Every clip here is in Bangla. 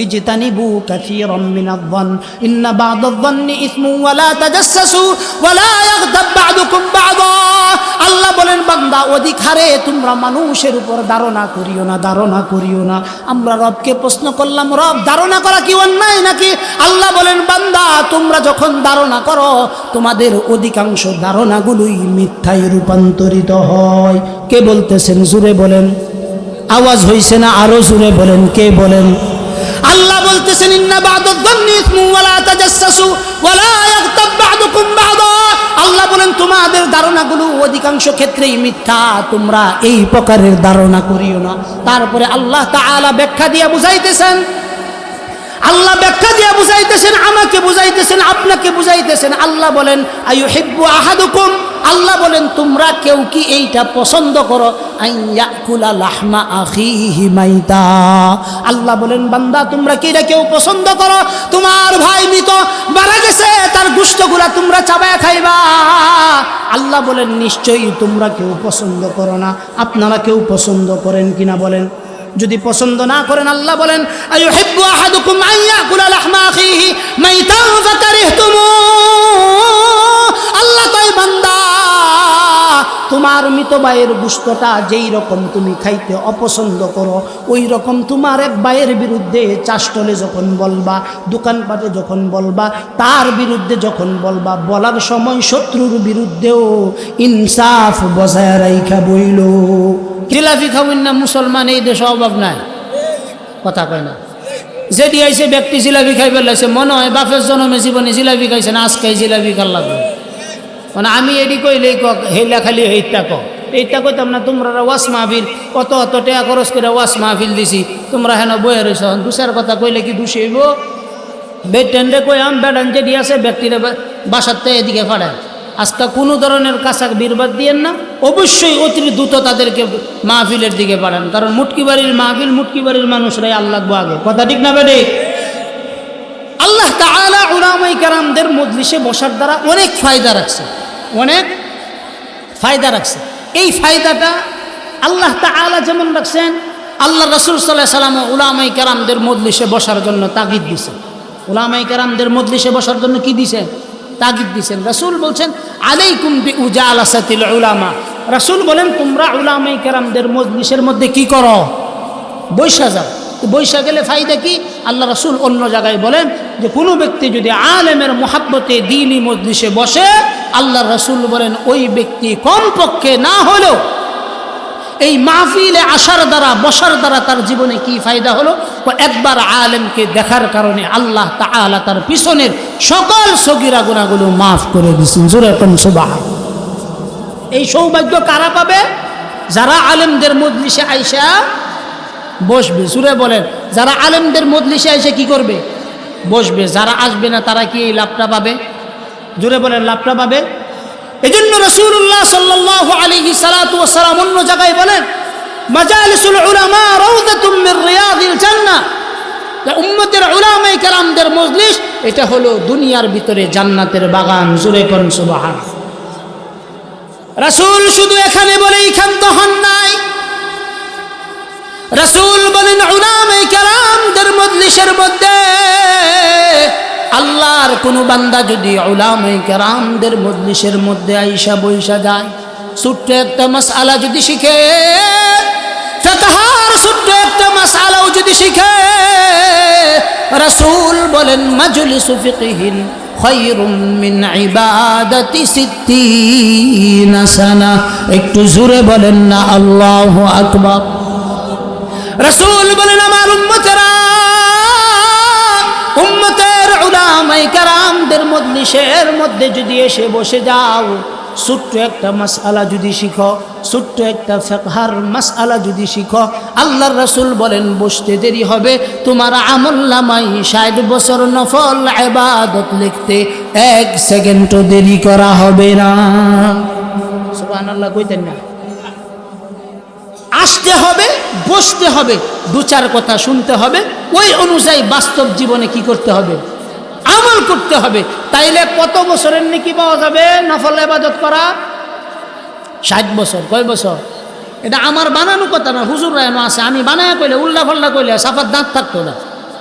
ইজতানিবু কাসীরাম মিনায-যন্ন ইন্না বা'দায-যন্নি ইসমুন ওয়া লা তাজাসসু ওয়া লা ইয়াগতাব বা'দুকুম বা'দা। আল্লাহ বলেন বান্দা অধিক হারে তোমরা মানুষের উপর ধারণা করিও না, ধারণা করিও না। আমরা রবকে প্রশ্ন করলাম, রব ধারণা করা কি অন্যায় নাকি? আল্লাহ বলেন বান্দা তোমরা যখন ধারণা করো তোমাদের অধিকাংশ ধারণাগুলোই মিথ্যায় রূপান্তরিত হয়। কে বলতেছেন? জোরে বলেন। আওয়াজ হইছে না? আরো জোরে বলেন। কে বলেন? আল্লাহ বলতেছেন ইন্না বা'দায-যন্নি ইসমুন ওয়া লা তাজাসসু ওয়া লা ইয়াগতাব বা'দুকুম বা'দা। আল্লাহ বলেন তোমাদের ধারণাগুলো অধিকাংশ ক্ষেত্রেই মিথ্যা, তোমরা এই প্রকারের ধারণা করিও না। তারপরে আল্লাহ তাআলা ব্যাখ্যা দিয়ে বুঝাইতেছেন, আল্লাহ ব্যাখ্যা দিয়ে বুঝাইতেছেন, আমাকে বুঝাইতেছেন, আপনাকে বুঝাইতেছেন। আল্লাহ বলেন আইয়ুহিব্বু আহাদুকুম, আল্লাহ বলেন তোমরা কেউ কি এইটা পছন্দ করো আইয়াকুলা লাহমা আখিহি মাইতা। আল্লাহ বলেন বান্দা তোমরা কি এটা কেউ পছন্দ করো তোমার ভাই মৃত মারা গেছে তার গোশতগুলা তোমরা চাবায়া খাইবা? আল্লাহ বলেন নিশ্চয়ই তোমরা কেউ পছন্দ করো না। আপনারা কেউ পছন্দ করেন কিনা বলেন? যদি পছন্দ না করেন আল্লাহ বলেন আইয়ুহিব্বু আহাদুকুম আইয়াকুলা লাহমা আখিহি মাইতান ফাকারিহতুমু। আল্লাহ তাই বান্দা তোমার মৃত ভাইয়ের গোশতটা যেই রকম তুমি খাইতে অপছন্দ করো ওই রকম তোমার এক ভাইয়ের বিরুদ্ধে চাষটলে যখন বলবা, দোকানপাটে যখন বলবা, তার বিরুদ্ধে যখন বলবা, বলার সময় শত্রুর বিরুদ্ধেও ইনসাফ বজায় রাইখা বইল। জিলাপি খাবেন না মুসলমান এই দেশে অভাব নাই, কথা কয় না। যেটি আইসে ব্যক্তি জিলাপি খাইবে লাগছে মনে হয় বাপের জন্মে জীবনে জিলাপি খাইছে না, আজকে জিলাপি খাল লাগবে। মানে আমি এডি কইলেই হেলা খালি এইটা এইটা কইতাম না। তোমরা ওয়াস মাহফিল অত অত টাকা খরচ করে ওয়াস মাহফিল দিছি, তোমরা হেন বয়ে রয়েছ। দুসার কথা কইলে কি দোষী হইব? বেটেন্ডে কই আম বেড়ান যেটি আছে ব্যক্তিরা বাসাতে এদিকে ফাড়ায়। আজকে কোনো ধরনের কাঁচা বিরবাদ দিয়েন না, অবশ্যই অতি দ্রুত তাদেরকে মাহফিলের দিকে পাঠান। কারণ মুটকি বাড়ির মাহফিল মুটকি বাড়ির মানুষরাই আল্লাহ আগে, কথা ঠিক না বেঠিক? আল্লাহ তাআলা উলামায়ে কেরামদের মজলিসে বসার দ্বারা অনেক ফায়দা রাখছে, অনেক ফায়দা রাখছে। এই ফায়দাটা আল্লাহ তাআলা যেমন রাখছেন, আল্লাহ রাসূল সাল্লাল্লাহু আলাইহি ওয়াসাল্লাম উলামায়ে কেরামদের মজলিসে বসার জন্য তাগিদ দিয়েছেন। উলামায়ে কেরামদের মজলিসে বসার জন্য কি দিয়েছেন? তাগিদ দিয়েছেন। রাসূল বলছেন আলাইকুম বিউজালাসাতিল উলামা। রাসূল বলেন তোমরা উলামায়ে কেরামদের মজলিসের মধ্যে কি করো? বৈশা যাও। বৈশা গেলে ফায়দা কি? আল্লাহ রাসূল অন্য জায়গায় বলেন যে কোনো ব্যক্তি যদি আলেমের মুহাব্বতে দ্বীনি মজলিসে বসে, আল্লাহ রাসূল বলেন ওই ব্যক্তি কমপক্ষে না হলেও এই মাহফিলে আসার দ্বারা বসার দ্বারা তার জীবনে কি ফায়দা হলো? একবার আলেমকে দেখার কারণে আল্লাহ তাআলা তার পিছনের সকল সগীরা গুনাহগুলো মাফ করে দিয়েছেন। জোরে কোন সুবহানাল্লাহ। এই সৌভাগ্য কারা পাবে? যারা আলেমদের মজলিসে আইসা বসবে। জোরে বলেন, যারা আলেমদের মজলিসে আইসা কি করবে? বসবে। যারা আসবে না তারা কি এই লাভটা পাবে? জোরে বলেন, লাভটা পাবে। এজন্য রাসূলুল্লাহ সাল্লাল্লাহু আলাইহি সাল্লাতু ওয়াস সালাম অন্য জায়গায় বলেন মাজালিসুল উলামা রাউযাতুম মির রিয়াদিল জান্নাহ। উম্মতের উলামায়ে কেরামদের মজলিস এটা হলো দুনিয়ার ভিতরে জান্নাতের বাগান। জোরে কোন সুবহানাল্লাহ। রাসূল শুধু এখানে বলেই ক্ষান্ত হন নাই, রাসূল বলেন উলামায়ে কেরামদের মজলিসের মধ্যে আল্লাহর কোনো বান্দা যদি উলামায়ে কেরামদের মজলিসের মধ্যে আইসা বইসা যায়, ছোট্ট একটা মাসআলা যদি শিখে, ফিকহার ছোট্ট একটা মাসআলাও যদি শিখে, রাসূল বলেন মাজলিসু ফিকহিন খায়রুম মিন ইবাদাতি 60 সানা। একটু জোরে বলেন না আল্লাহু আকবার। রাসূল বলেন আমার উম্মতেরা, উম্মতের উলামায়ে কেরামদের মজলিসের মধ্যে যদি এসে বসে যাও, ছোট্ট একটা মাসআলা যদি শিখো, ছোট্ট একটা ফিকহার মাসআলা যদি শিখো, আল্লাহর রাসূল বলেন বসতে দেরি হবে তোমার আমলনামায় 60 বছর নফল ইবাদত লিখতে 1 সেকেন্ডও দেরি করা হবে না। সুবহানাল্লাহ কইতেন না? আসতে হবে, বসতে হবে, দু চার কথা শুনতে হবে, ওই অনুযায়ী বাস্তব জীবনে কি করতে হবে? আমল করতে হবে। তাইলে কত বছরের নেকি পাওয়া যাবে নফল ইবাদত করা? 60 বছর। কয় বছর? এটা আমার বানানো কথা না, হুজুররা এনে আছে। আমি বানায়া কইলে উল্টা পাল্টা কইলে সাফার দাঁত থাকতো না।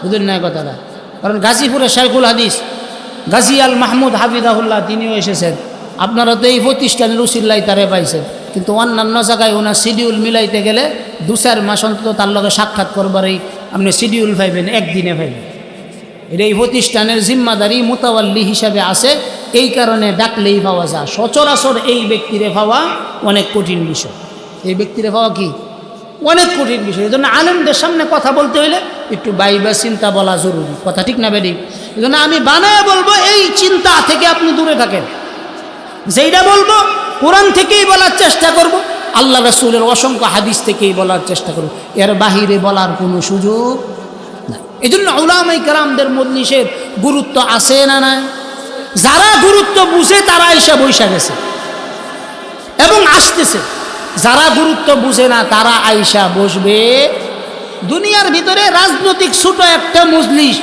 বুঝলেন না কথাটা? কারণ গাজীপুরের শাইখুল হাদিস গাজী আল মাহমুদ হাফিজাহুল্লাহ তিনিও এসেছেন। আপনারা তো এই প্রতিষ্ঠানের উসিল্লাই তারে পাইছেন, কিন্তু অন্যান্য জায়গায় ওনার শিডিউল মিলাইতে গেলে 2-4 মাস অন্তত তার লগে সাক্ষাৎ করবারই আপনি শিডিউল পাইবেন, একদিনে পাইবেন। এটা এই প্রতিষ্ঠানের জিম্মাদারি মুতাওয়াল্লি হিসাবে আছে, এই কারণে ডাকলেই পাওয়া যায়। সচরাচর এই ব্যক্তিরে পাওয়া অনেক কঠিন বিষয়। এই ব্যক্তিরে পাওয়া কি অনেক কঠিন বিষয়। এই জন্য আলেমদের সামনে কথা বলতে হইলে একটু বাইবা চিন্তা বলা জরুরি, কথা ঠিক না বেডি? এই জন্য আমি বানায় বলবো, এই চিন্তা থেকে আপনি দূরে থাকেন। যেইটা বলবো কোরআন থেকেই বলার চেষ্টা করব, আল্লাহ রাসূলের অসংখ্য হাদিস থেকেই বলার চেষ্টা করব, এর বাহিরে বলার কোনো সুযোগ নাই। এই জন্য উলামায়ে কেরামদের মজলিসের গুরুত্ব আছে না নাই? যারা গুরুত্ব বুঝে তারা এসে বৈশা গেছে এবং আসতেছে, যারা গুরুত্ব বুঝে না তারা আইসা বসবে। দুনিয়ার ভিতরে রাজনৈতিক ছোট একটা মজলিস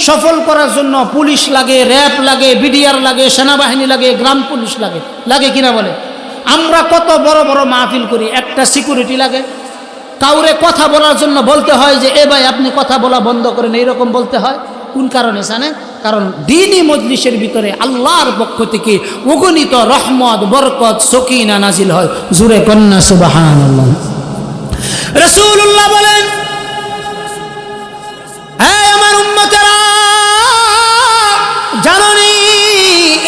সফল করার জন্য পুলিশ লাগে, র্যাব লাগে, বিডিআর লাগে, সেনাবাহিনী লাগে, গ্রাম পুলিশ লাগে, লাগে কিনা বলে? আমরা কত বড় বড় মাহফিল করি, একটা সিকিউরিটি লাগে। কাউরে কথা বলার জন্য বলতে হয় যে এ ভাই আপনি কথা বলা বন্ধ করেন, এইরকম বলতে হয়। কোন কারণে জানেন? কারণ দ্বীনি মজলিসের ভিতরে আল্লাহর পক্ষ থেকে অগণিত রহমত, বরকত, সকিনা নাজিল হয়। জুরে কন্যা সুবহানাল্লাহ। রাসূলুল্লাহ বলেন, হ্যাঁ আমার উম্মতেরা, জানেন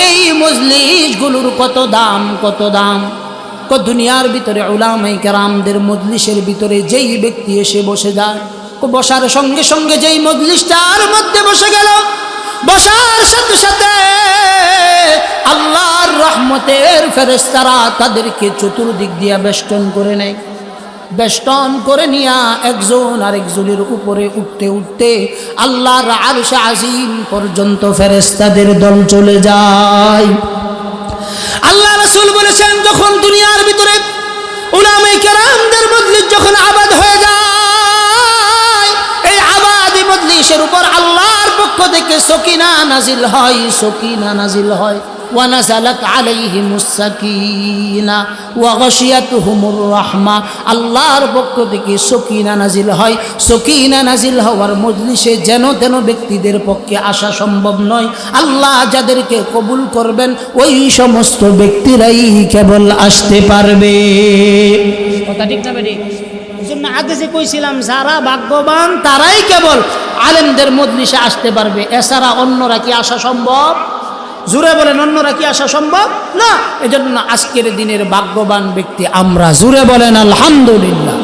এই মজলিসগুলোর কত দাম, কত দাম। দুনিয়ার ভিতরে উলামায়ে কেরামদের মজলিসের ভিতরে যেই ব্যক্তি এসে বসে যায়, বসার সঙ্গে সঙ্গে যেই মজলিসটার মধ্যে বসে গেল, বসার সাথে সাথে আল্লাহর রহমতের ফেরেশতারা তাদেরকে চতুর্দিক দিয়ে বেষ্টন করে নেয়। বেষ্টন করে নিয়া একজন আরেকজনের উপরে উঠতে উঠতে আল্লাহর আরশ আজিম পর্যন্ত ফেরেশতাদের দল চলে যায়। আল্লাহ রাসূল বলেছেন, যখন দুনিয়ার ভিতরে উলামায়ে কেরামদের মজলিস যখন আবাদ হয়ে যায়, এই আবাদি মজলিসের উপর আল্লাহর পক্ষ থেকে সকিনা নাজিল হয়, সকিনা নাজিল হয়। ওয়ানাজালাত আলাইহিমুস সাকিনা ওয়া গাশিয়াতুহুমুর রাহমা। আল্লাহর পক্ষ থেকে সকিনা নাজিল হয়। সকিনা নাজিল হওয়ার মজলিসে যেন তেন ব্যক্তিদের পক্ষে আসা সম্ভব নয়। আল্লাহ যাদেরকে কবুল করবেন ওই সমস্ত ব্যক্তিরাই কেবল আসতে পারবে। কথা ঠিক না বেটি? এজন্য আগে যে কইছিলাম, যারা ভাগ্যবান তারাই কেবল আলেমদের মজলিসে আসতে পারবে, এছাড়া অন্যরা কি আসা সম্ভব? জুড়ে বলেন, অন্যরা কি আসা সম্ভব না? এজন্য আজকের দিনের ভাগ্যবান ব্যক্তি আমরা। জুড়ে বলেন আলহামদুলিল্লাহ।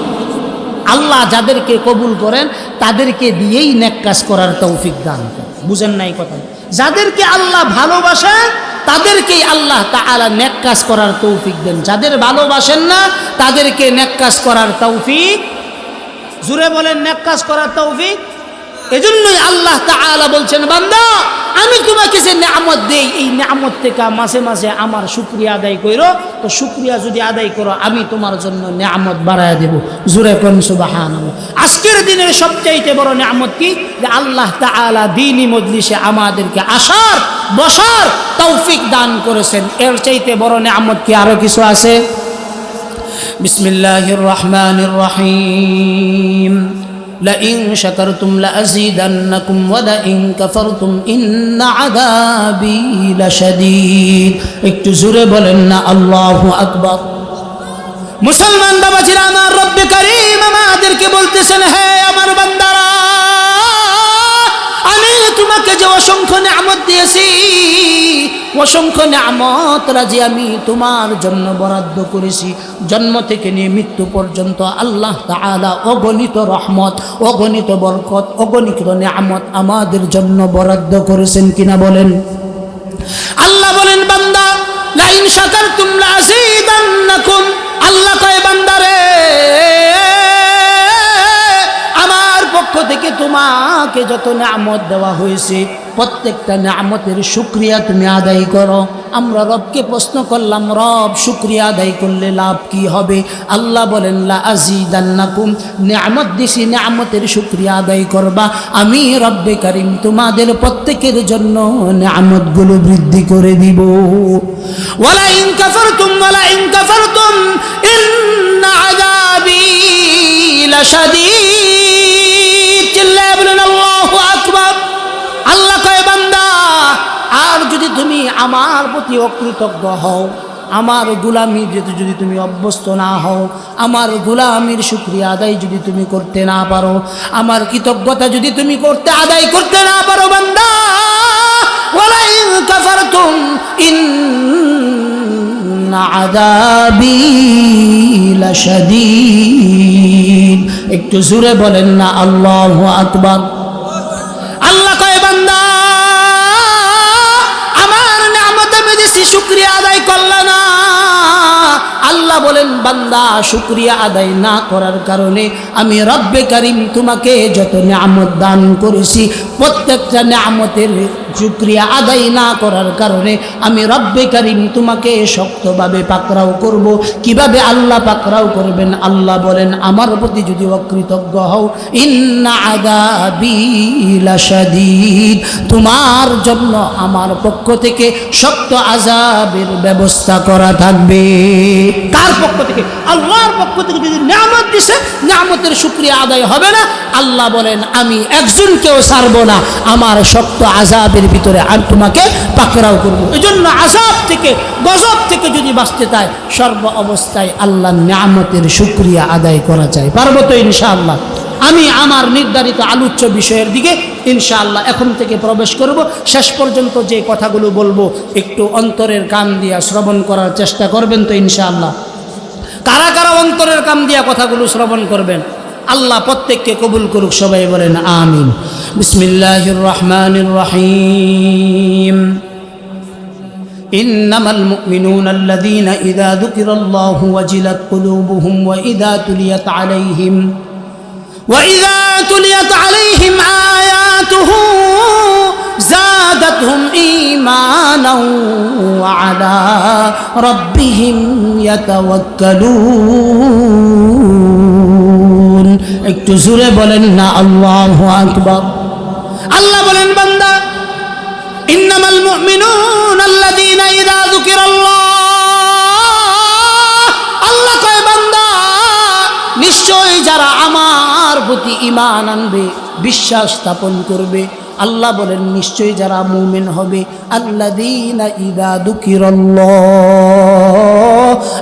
আল্লাহ যাদেরকে কবুল করেন তাদেরকে দিয়েই নেক কাজ করার তৌফিক দান করেন। বুঝেন নাই কথা? যাদেরকে আল্লাহ ভালোবাসেন তাদেরকেই আল্লাহ তাআলা নেক কাজ করার তৌফিক দেন। যাদের ভালোবাসেন না তাদেরকে নেক কাজ করার তৌফিক, জুড়ে বলেন নেক কাজ করার তৌফিক। এজন্যই আল্লাহ তাআলা বলছেন, বান্দা আমি তোমাকে যে নিয়ামত দেই, এই নিয়ামত থেকে মাঝে মাঝে আমার শুকরিয়া আদায় করো। তো শুকরিয়া যদি আদায় করো আমি তোমার জন্য নিয়ামত বাড়ায় দেব। জোরে কোন সুবহানাল্লাহ। আজকের দিনের সবচাইতে বড় নিয়ামত কি? যে আল্লাহ তাআলা দ্বীনি মজলিসে আমাদেরকে আসার, বসার তৌফিক দান করেছেন। এর চাইতে বড় নিয়ামত কি আরো কিছু আছে? বিসমিল্লাহির রহমানির রহিম। لئن شكرتم لأزيدنكم ولئن كفرتم إن عذابي لشديد। একটু জোরে বলেন না আল্লাহু আকবার। মুসলমান বাবাজিরা আমার, রব্বে কারীম আমাদেরকে বলতেছেন, হে আমার বান্দারা, আমি তোমাকে যে অসংখ্য নিয়ামত দিয়েছি, অসংখ্য নিয়ামত রাজি আমি তোমার জন্য বরাদ্দ করেছি। জন্ম থেকে নিয়ে মৃত্যু পর্যন্ত আল্লাহ তাআলা অগণিত রহমত, অগণিত বরকত, অগণিত নিয়ামত আমাদের জন্য বরাদ্দ করেছেন কিনা বলেন? আল্লাহ বলেন, বান্দা লাইন শাকারতুম লাযীদান্নাকুম। আল্লাহ কয়, বান্দারে আমার পক্ষ থেকে তোমাকে যত নিয়ামত দেওয়া হয়েছে প্রত্যেকটা নিয়ামতের শুকরিয়া তুমি আদায় করো। আমরা রবকে প্রশ্ন করলাম, রব শুকরিয়া আদায় করলে লাভ কি হবে? আল্লাহ বলেন, লা আযীদান্নাকুম, নিয়ামত দিছি, নিয়ামতের শুকরিয়া আদায় করবা, আমি রব্বে কারীম তোমাদের প্রত্যেকের জন্য নিয়ামতগুলো বৃদ্ধি করে দিব। ওয়ালা ইন কাফারতুম ইন্না আযাবি লাশাদীদ। চিল্লায়ে বলেন আল্লাহু আল্লাহু আকবার। আল্লাহ কয় বান্দা, আর যদি তুমি আমার প্রতি অকৃতজ্ঞ হও, আমার গোলামি যদি তুমি অভ্যস্ত না হও, আমার গোলামির শুকরিয়া আদায় যদি তুমি করতে না পারো, আমার কৃতজ্ঞতা যদি তুমি আদায় করতে না পারো বান্দা, ওয়ালাইন কাফারতুম ইন্না আযাবি লাশাদীদ। একটু জোরে বলেন না আল্লাহু আকবার। আল্লাহ কয় বান্দা, আমার নিয়ামত আমি দিছি, শুকরিয়া আদায় করলা না। আল্লাহ বলেন বান্দা, শুকরিয়া আদায় না করার কারণে আমি রব্বে কারীম তোমাকে যত নিয়ামত দান করেছি, প্রত্যেকটা নিয়ামতের শুকরিয়া আদায় না করার কারণে আমি রব্বে কারীম তোমাকে শক্তভাবে পাকড়াও করব। কিভাবে আল্লাহ পাকড়াও করবেন? আল্লাহ বলেন, আমার প্রতি যদি অকৃতজ্ঞ হও, ইন্না আযাবি লাশাদীদ, তোমার জন্য আমার পক্ষ থেকে শক্ত আযাবের ব্যবস্থা করা থাকবে। কার পক্ষ থেকে? আল্লাহর পক্ষ থেকে। যদি নিয়ামত দিছে, নিয়ামতের শুকরিয়া আদায় হবে না, আল্লাহ বলেন আমি একজনকেও ছাড়ব না, আমার শক্ত আযাবের ভিতরে আমি তোমাকে পাকড়াও করব। এজন্য আযাব থেকে, গজব থেকে যদি বাঁচতে চাই, সর্ব অবস্থায় আল্লাহর নিয়ামতের শুকরিয়া আদায় করা চাই। পারবো তো ইনশাআল্লাহ? আমি আমার নির্ধারিত আলোচ্য বিষয়ের দিকে ইনশাআল্লাহ এখন থেকে প্রবেশ করব। শেষ পর্যন্ত যে কথাগুলো বলবো একটু অন্তরের কান দিয়া শ্রবণ করার চেষ্টা করবেন তো ইনশাআল্লাহ? কারা কারা অন্তরের কান দিয়া কথাগুলো শ্রবণ করবেন? আল্লাহ প্রত্যেককে কবুল করুক, সবাই বলেন আমিন। বিসমিল্লাহির রহমানির রহিম। ইন্নামাল মুমিনুনা আল্লাযীনা ইযা যুকিরাল্লাহু ওয়াজিলাত কুলুবুহুম وإذا تليت عليهم آياته زادتهم إيمانا وعلى ربهم يتوكلون। একটু জোরে বলেন না আল্লাহু আকবার। আল্লাহ বলেন বান্দা, ইন্নামাল মুমিনুনা আল্লাযীনা ইযা যুকিরাল্লাহ, আল্লাহ কয় বান্দা নিশ্চয় যারা আমার প্রতি ঈমান আনবে, বিশ্বাস স্থাপন করবে, আল্লাহ বলেন নিশ্চয়ই যারা মুমিন হবে। আল্লাযীনা ইযা যুকিরাল্লাহ,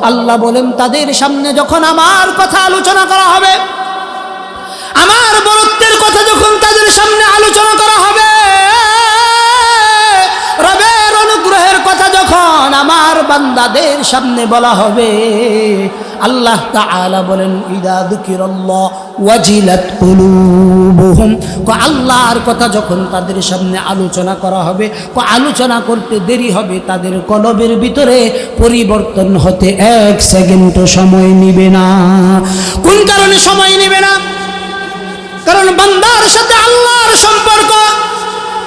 আল্লাহ বলেন তাদের সামনে যখন আমার কথা আলোচনা করা হবে, আমার বরত্বের কথা যখন তাদের সামনে আলোচনা করা হবে, রবের অনুগ্রহের কথা যখন আমার বান্দাদের সামনে বলা হবে, আল্লাহ তাআলা বলেন ইযা যুকিরাল্লাহ ওয়াজিলাত কুলুবুহুম, আল্লাহর কথা যখন তাদের সামনে আলোচনা করা হবে, আলোচনা করতে দেরি হবে, তাদের কলবের ভিতরে পরিবর্তন হতে এক সেকেন্ডও সময় নেবে না। কোন কারণে সময় নেবে না? কারণ বান্দার সাথে আল্লাহর সম্পর্ক,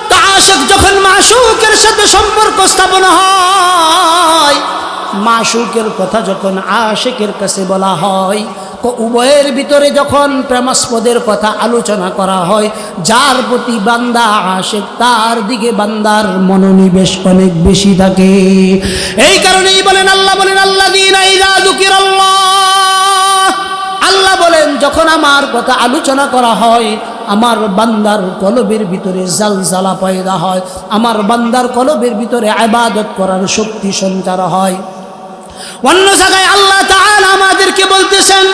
তা আশিক যখন মাশুকের সাথে সম্পর্ক স্থাপন হয়, মাশুকের কথা যখন আশিকের কাছে বলা হয়, উভয়ের ভিতরে যখন প্রেমাস্পদের কথা আলোচনা করা হয়, যার প্রতি বান্দা আশিক তার দিকে বান্দার মনোনিবেশ অনেক বেশি থাকে। এই কারণেই বলেন আল্লাহ বলেন আল্লাযীনা ইযা যুকিরাল্লাহ, আল্লাহ বলেন যখন আমার কথা আলোচনা করা হয়, আমার বান্দার কলবের ভিতরে জালজালা পয়দা হয়, আমার বান্দার কলবের ভিতরে ইবাদত করার শক্তি সঞ্চার হয়। অন্য জায়গায় আল্লাহ তাআলা আমাদেরকে বলতেছেন,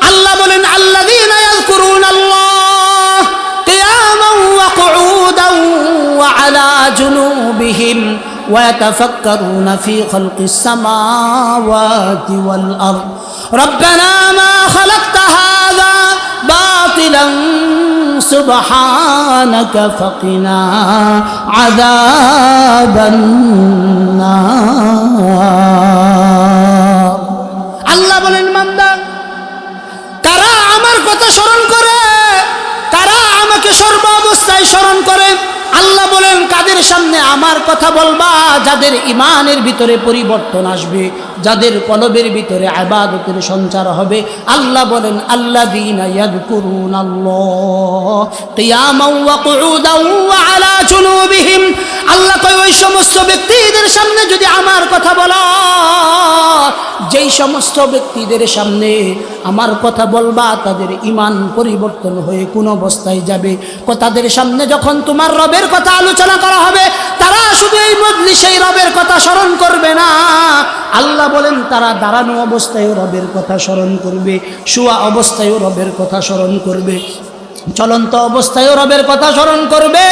আল্লাহ বলেন আল্লাযীনা ইয়াযকুরুনাল্লাহ কিয়ামান ওয়া কুউদান ওয়া আলা জুনুবিহিম ওয়া ইয়াতাফাক্কারুনা ফি খালকিস সামাওয়াতি ওয়াল আরদ রব্বানা মা খালাকতা হাযা বাতিলান সুবহানাকা ফাকিনা আযাবান নার। আল্লাহ বলেন বান্দা, কারা আমার কথা স্মরণ করে, কারা আমাকে সর্ব অবস্থায় স্মরণ করে, আল্লাহ বলেন কাদের সামনে আমার কথা বলবা? যাদের ঈমানের ভিতরে পরিবর্তন আসবে, যাদের কলবের ভিতরে ইবাদতের সঞ্চার হবে। আল্লাহ বলেন আল্লাযীনা ইয়াযকুরুনাল্লাহ কিয়ামান ওয়া কুউদান ওয়া আলা জুনুবিহিম, আল্লাহ কয় ওই সমস্ত ব্যক্তিদের সামনে যদি আমার কথা বলো, যেই সমস্ত ব্যক্তিদের সামনে আমার কথা বলবা তাদের ঈমান পরিবর্তন হয়ে কোন অবস্থায় যাবে। তাদের সামনে যখন তোমার রবের কথা আলোচনা করা হবে, তারা শুধু এই মজলিসে রবের কথা স্মরণ করবে না, আল্লাহ বলেন তারা দাঁড়ানো অবস্থায়ও রবের কথা স্মরণ করবে, শোয়া অবস্থায়ও রবের কথা স্মরণ করবে, চলন্ত অবস্থায়ও রবের কথা স্মরণ করবে,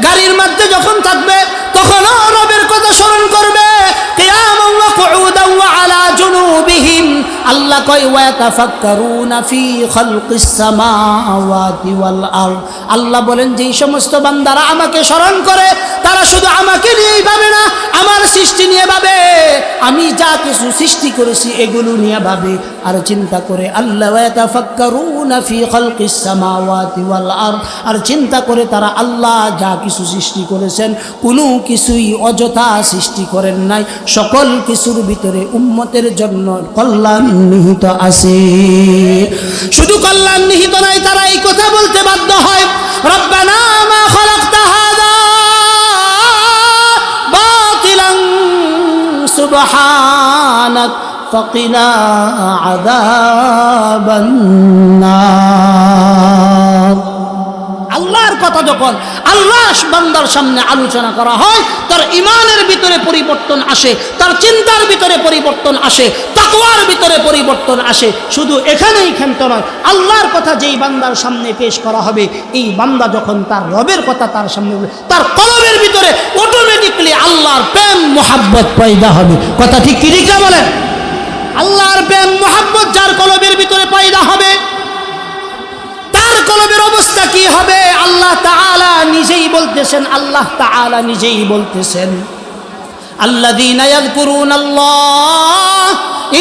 গাড়ির মধ্যে যখন থাকবে তখনও রবের কথা স্মরণ করবে। কিয়ামান ওয়া কুউদান ওয়া আলা জুনুবিহিম, আল্লাহ কয় ওয়া তাফাক্কারুনা ফি খালকিস সামাওয়াতি ওয়াল আরদ। আল্লাহ বলেন যেই সমস্ত বান্দারা আমাকে স্মরণ করে তারা শুধু আমাকে নিয়েই ভাবে না, আমার সৃষ্টি নিয়ে ভাবে, আমি যা কিছু সৃষ্টি করেছি এগুলো নিয়ে ভাবে আর চিন্তা করে। আল্লাহ ওয়া তাফাক্কারুনা ফি খালকিস সামাওয়াতি ওয়াল আরদ, আর চিন্তা করে তারা আল্লাহ যা কিছু সৃষ্টি করেছেন কোনো কিছুই অযথা সৃষ্টি করেন নাই, সকল কিছুর ভিতরে উম্মতের জন্য কল্যাণ নিহিত আছে। শুধু কল্যাণ নিহিত নাই, তারা এই কথা বলতে বাধ্য হয়, রব্বানা মা খালাকতা হাযা বাতিলান সুবহানাক ফাকিনা আযাবান নার। আল্লাহর কথা যখন আল্লাহ বান্দার সামনে আলোচনা করা হয়, তার ঈমানের ভিতরে পরিবর্তন আসে, তার চিন্তার ভিতরে পরিবর্তন আসে, তাকওয়ার ভিতরে পরিবর্তন আসে। শুধু এখানেই ক্ষান্ত নয়, আল্লাহর কথা যেই বান্দার সামনে পেশ করা হবে, এই বান্দা যখন তার রবের কথা তার সামনে বলবে, তার কলবের ভিতরে অটোমেটিকলি আল্লাহর প্রেম মুহাব্বত পয়দা হবে। কথা ঠিক কি ঠিক না বলেন? আল্লাহর প্রেম মুহাব্বত যার কলবের ভিতরে পয়দা হবে, তার কলবের অবস্থা কি হবে? আল্লাহ তাআলা নিজেই বলতেছেন, আল্লাহ তাআলা নিজেই বলতেছেন, আল্লাযীনা ইয়াযকুরুনাল্লাহ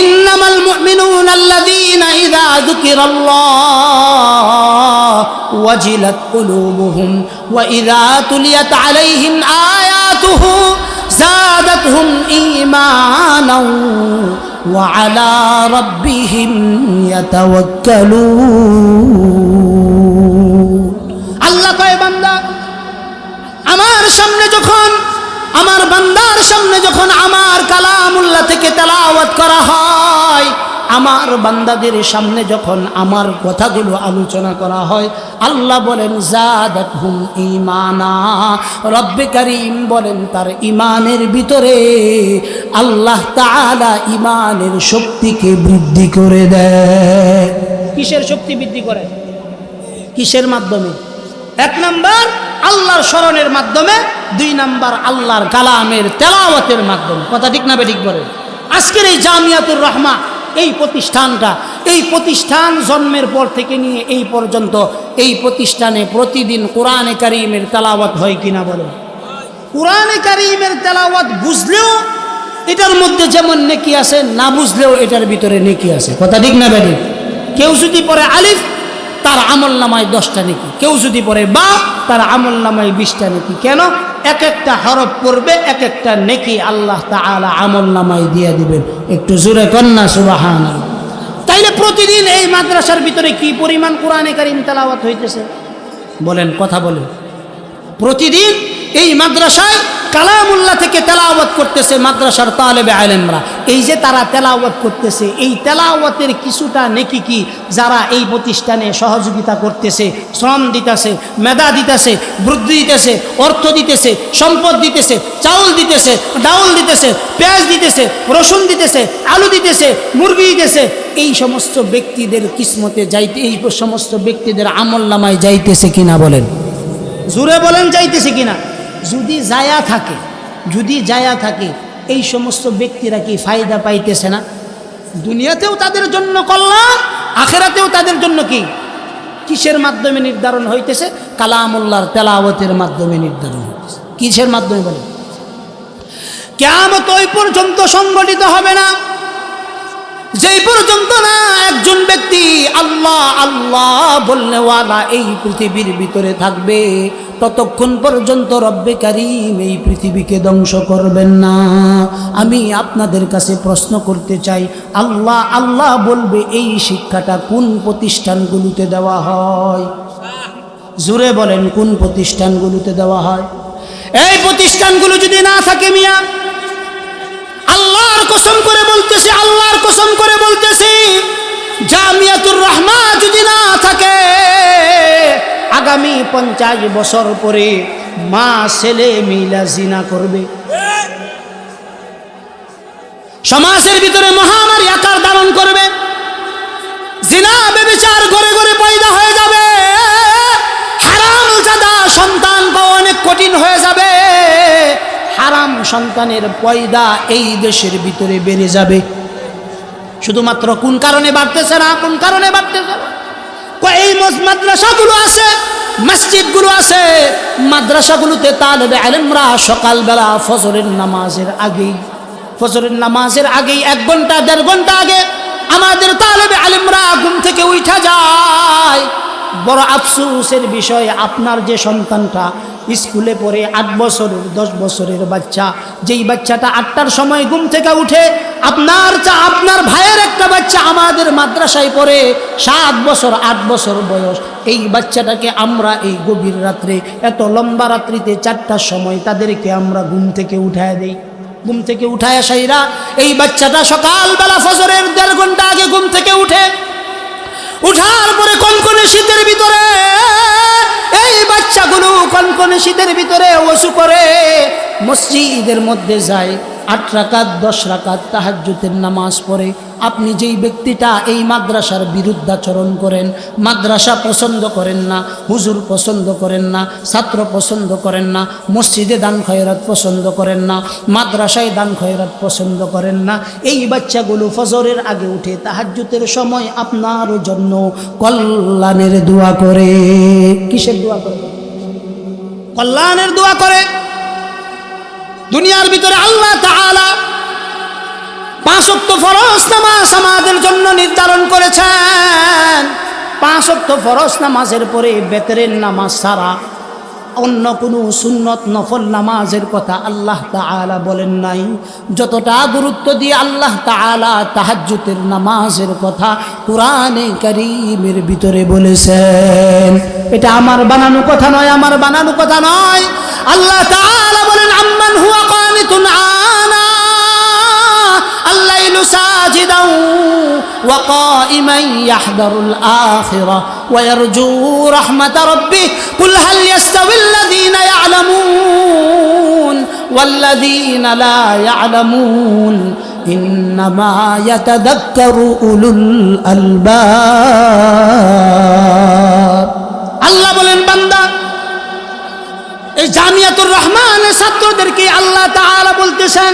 ইন্নামাল মুমিনুনা আল্লাযীনা ইযা যুকিরাল্লাহ ওয়াজিলাত কুলুবুহুম ওয়া ইযা তুলিয়াত আলাইহিম আয়াতুহু যাদাতহুম ঈমানাও ওয়া আলা রাব্বিহিম ইয়াতাওয়াক্কালুন। আল্লাহ কয় বান্দা আমার সামনে যখন, আমার বান্দার সামনে যখন আমার কালামুল্লাহ থেকে তেলাওয়াত করা হয়, আমার বান্দাদের সামনে যখন আমার কথাগুলো আলোচনা করা হয়, আল্লাহ বলেন যাদাতহুম ঈমানা, রব্বে কারীম বলেন তার ঈমানের ভিতরে আল্লাহ তাআলা ঈমানের শক্তিকে বৃদ্ধি করে দেয়। কিসের শক্তি বৃদ্ধি করে? কিসের মাধ্যমে? এক নাম্বার আল্লাহর স্মরণের মাধ্যমে, দুই নাম্বার আল্লাহর কালামের তেলাওয়াতের মাধ্যমে। কথা ঠিক না বেঠিক বলে? আজকের এই জামিয়াতুর রাহমা, এই প্রতিষ্ঠানটা, এই প্রতিষ্ঠান জন্মের পর থেকে নিয়ে এই পর্যন্ত এই প্রতিষ্ঠানে প্রতিদিন কোরআনে কারীমের তেলাওয়াত হয় কিনা বলেন? কোরআনে কারীমের তেলাওয়াত বুঝলেও এটার মধ্যে যেমন নেকি আছে, না বুঝলেও এটার ভিতরে নেকি আছে। কথা ঠিক না বেঠিক? কেউ যদি পড়ে আলিফ, তার আমল নামায় 10টা নেকি, কেউ যদি পড়ে বা, তার আমল নামায় 20টা নেকি। কেন? এক একটা হরফ পড়বে, এক একটা নেকি আল্লাহ তাআলা আমল নামায় দিয়ে দিবেন। একটু জোরে কন্যা সুবহানাল্লাহ। তাইলে প্রতিদিন এই মাদ্রাসার ভিতরে কি পরিমাণ কোরআনে কারীম তেলাওয়াত হইতেছে বলেন? কথা বলেন। প্রতিদিন এই মাদ্রাসায় কালামুল্লাহ থেকে তেলাওয়াত করতেছে মাদ্রাসার তালেবে আলেমরা। এই যে তারা তেলাওয়াত করতেছে, এই তেলাওয়াতের কিছুটা নেকি কি যারা এই প্রতিষ্ঠানে সহযোগিতা করতেছে, শ্রম দিতেছে, মেধা দিতেছে, বুদ্ধি দিতেছে, অর্থ দিতেছে, সম্পদ দিতেছে, চাউল দিতেছে, ডাউল দিতেছে, পেঁয়াজ দিতেছে, রসুন দিতেছে, আলু দিতেছে, মুরগি দিতেছে, এই সমস্ত ব্যক্তিদের কিসমতে যাইতে, এই সমস্ত ব্যক্তিদের আমল নামায় যাইতেছে কিনা বলেন? জোরে বলেন, যাইতেছে কিনা? যদি যায়া থাকে, যদি যায়া থাকে, এই সমস্ত ব্যক্তিরা কি ফায়দা পাইতেছে না? দুনিয়াতেও তাদের জন্য কল্যাণ, আখিরাতেও তাদের জন্য কি? কিসের মাধ্যমে নির্ধারণ হইতেছে? কালামুল্লাহর তেলাওয়াতের মাধ্যমে নির্ধারণ হইতেছে। কিসের মাধ্যমে বলেন? কিয়ামত ওই পর্যন্ত সংগঠিত হবে না যেই পর্যন্ত না একজন ব্যক্তি আল্লাহ আল্লাহ বলনেওয়ালা এই পৃথিবীর ভিতরে থাকবে, ততক্ষণ পর্যন্ত রব্বে কারীম এই পৃথিবীকে ধ্বংস করবেন না। আমি আপনাদের কাছে প্রশ্ন করতে চাই, আল্লাহ আল্লাহ বলবে এই শিক্ষাটা কোন প্রতিষ্ঠানগুলোতে দেওয়া হয়? জোরে বলেন, কোন প্রতিষ্ঠানগুলোতে দেওয়া হয়? এই প্রতিষ্ঠানগুলো যদি না থাকে মিয়া, আল্লাহর কসম করে বলতেছি, আল্লাহর কসম করে বলতেছি, জামিয়াতুর রহমা যদি না থাকে, আগামী 50 বছর পরে মা ছেলে মিলা জিনা করবে, সমাজের ভিতরে মহামারী আকার ধারণ করবে, জিনা ব্যভিচার ঘরে ঘরে পয়দা হয়ে যাবে, হারামজাদা সন্তান পাওয়া অনেক কঠিন হয়ে যাবে, হারাম সন্তানের পয়দা এই দেশের ভিতরে বেড়ে যাবে। শুধুমাত্র কোন কারণে বাড়তেছে না, কোন কারণে বাড়তেছে না? এই মাদ্রাসাগুলো আছে, মসজিদগুলো আছে, মাদ্রাসাগুলোতে তালেবে আলেমরা সকালবেলা ফজরের নামাজের আগেই, ফজরের নামাজের আগেই 1 ঘন্টা 1.5 ঘন্টা আগে আমাদের তালেবে আলেমরা ঘুম থেকে উঠা যায়। বড় আফসোসের বিষয়, আপনার যে সন্তানটা স্কুলে পড়ে 8 বছরের 10 বছরের বাচ্চা, যেই বাচ্চাটা 8টার সময় ঘুম থেকে উঠে, আপনার ভাইয়ের একটা বাচ্চা আমাদের মাদ্রাসায় পড়ে 7 বছর 8 বছর বয়স, এই বাচ্চাটাকে আমরা এই গভীর রাত্রে, এত লম্বা রাত্রিতে 4টার সময় তাদেরকে আমরা ঘুম থেকে উঠায় দেই। ঘুম থেকে উঠায় সাইরা এই বাচ্চাটা সকালবেলা ফজরের 1.5 ঘন্টা আগে ঘুম থেকে উঠে, উঠার পরে কনকনে শীতের ভিতরে এই বাচ্চাগুলো কনকনে শীতের ভিতরে ওযু করে মসজিদের মধ্যে যায়, 8 রাকাত 10 রাকাত তাহাজ্জুদের নামাজ পড়ে। আপনি যেই ব্যক্তিটা এই মাদ্রাসার বিরুদ্ধাচরণ করেন, মাদ্রাসা পছন্দ করেন না, হুজুর পছন্দ করেন না, ছাত্র পছন্দ করেন না, মসজিদে দান খয়রাত পছন্দ করেন না, মাদ্রাসায় দান খয়রাত পছন্দ করেন না, এই বাচ্চাগুলো ফজরের আগে উঠে তাহাজ্জুদের সময় আপনার জন্য কল্যাণের দোয়া করে। কিসের দোয়া করে? কল্যাণের দোয়া করে। দুনিয়ার ভিতরে আল্লাহ তাআলা 5 ওয়াক্ত ফরজ নামাজ আমাদের জন্য নির্ধারণ করেছেন। 5 ওয়াক্ত ফরজ নামাজের পরে বেতরের নামাজ ছাড়া অন্য কোনো সুন্নত নফল নামাজের কথা আল্লাহ তাআলা বলেন নাই। যতটা গুরুত্ব দিয়ে আল্লাহ তাআলা তাহাজ্জুদের নামাজের কথা কুরআনে কারীমের ভিতরে বলেছেন, এটা আমার বানানো কথা নয়, আমার বানানো কথা নয়। আল্লাহ তাআলা বলেন, আম্মান হুয়া কানিতুন আনা আল-লাইলু সাজিদান ওয়া কাইমান ইয়াহদারুল আখিরা ওয়া ইয়ারজু রাহমাত রাব্বিহ কুল হাল ইয়াস্তাবিল্লাযীনা ইয়া'লামুন ওয়াল্লাযীনা লা ইয়া'লামুন ইন্নামা ইয়াতাযাক্কারু উলুল আলবাব। আল্লাহ বলেন, বান্দা, এই জামিয়াতুর রহমানের ছাত্রদেরকে আল্লাহ তাআলা বলতেছেন,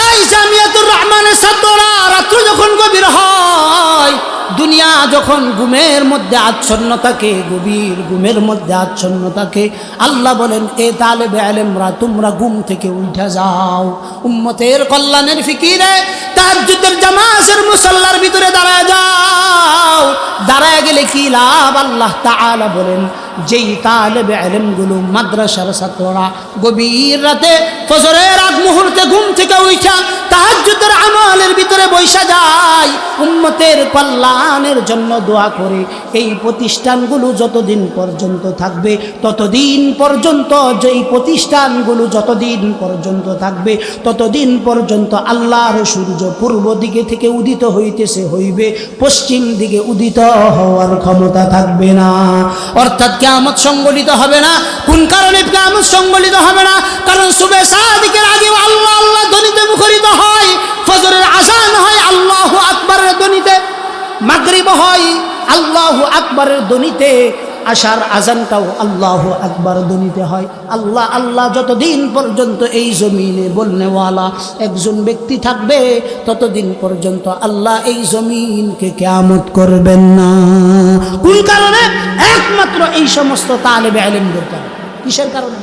এই জামিয়াতুর রহমানের ছাত্ররা রাত্র যখন গভীর হয়, দুনিয়া যখন ঘুমের মধ্যে আচ্ছন্ন থাকে, গভীর ঘুমের মধ্যে আচ্ছন্ন থাকে, আল্লাহ বলেন, এ তালেবে আলেমরা তোমরা ঘুম থেকে উঠে যাও, উম্মতের কল্যাণের ফিকিরে তাহাজ্জুদের জামাতের মুসাল্লার ভিতরে দাঁড়ায় যাও। দাঁড়ায় গেলে কি লাভ? আল্লাহ তাআলা বলেন, যেই তালেবে আলেমগুলো মাদ্রাসার ছাত্ররা গভীর রাতে ফজরের আগ মুহূর্তে ঘুম থেকে উঠা তাহাজ্জুদের আমলের ভিতরে বৈশা যায়, উম্মতের কল্যাণের জন্য দোয়া করে, এই প্রতিষ্ঠানগুলো যতদিন পর্যন্ত থাকবে ততদিন পর্যন্ত, যেই প্রতিষ্ঠানগুলো যতদিন পর্যন্ত থাকবে ততদিন পর্যন্ত আল্লাহর সূর্য পূর্ব দিকে থেকে উদিত হইতেছে হইবে, পশ্চিম দিকে উদিত হওয়ার ক্ষমতা থাকবে না। অর্থাৎ কিয়ামত সংগঠিত হবে না। কোন কারণে কিয়ামত সংগঠিত হবে না? কারণ সুবহে সাদিকের আগে আল্লাহ আল্লাহ ধ্বনিতে মুখরিত হয়, ফজরের আযান হয় আল্লাহু আকবারের ধ্বনিতে, মাগরিব হয় আল্লাহু আকবারের ধ্বনিতে, আশার আজানটাও আল্লাহু আকবার ধ্বনিতে হয়। আল্লাহ আল্লাহ যতদিন পর্যন্ত এই জমিনে বলনেওয়ালা একজন ব্যক্তি থাকবে ততদিন পর্যন্ত আল্লাহ এই জমিনকে কিয়ামত করবেন না। কোন কারণে? একমাত্র এই সমস্ত তালেবে ইলমদের কারণে। কিসের কারণে?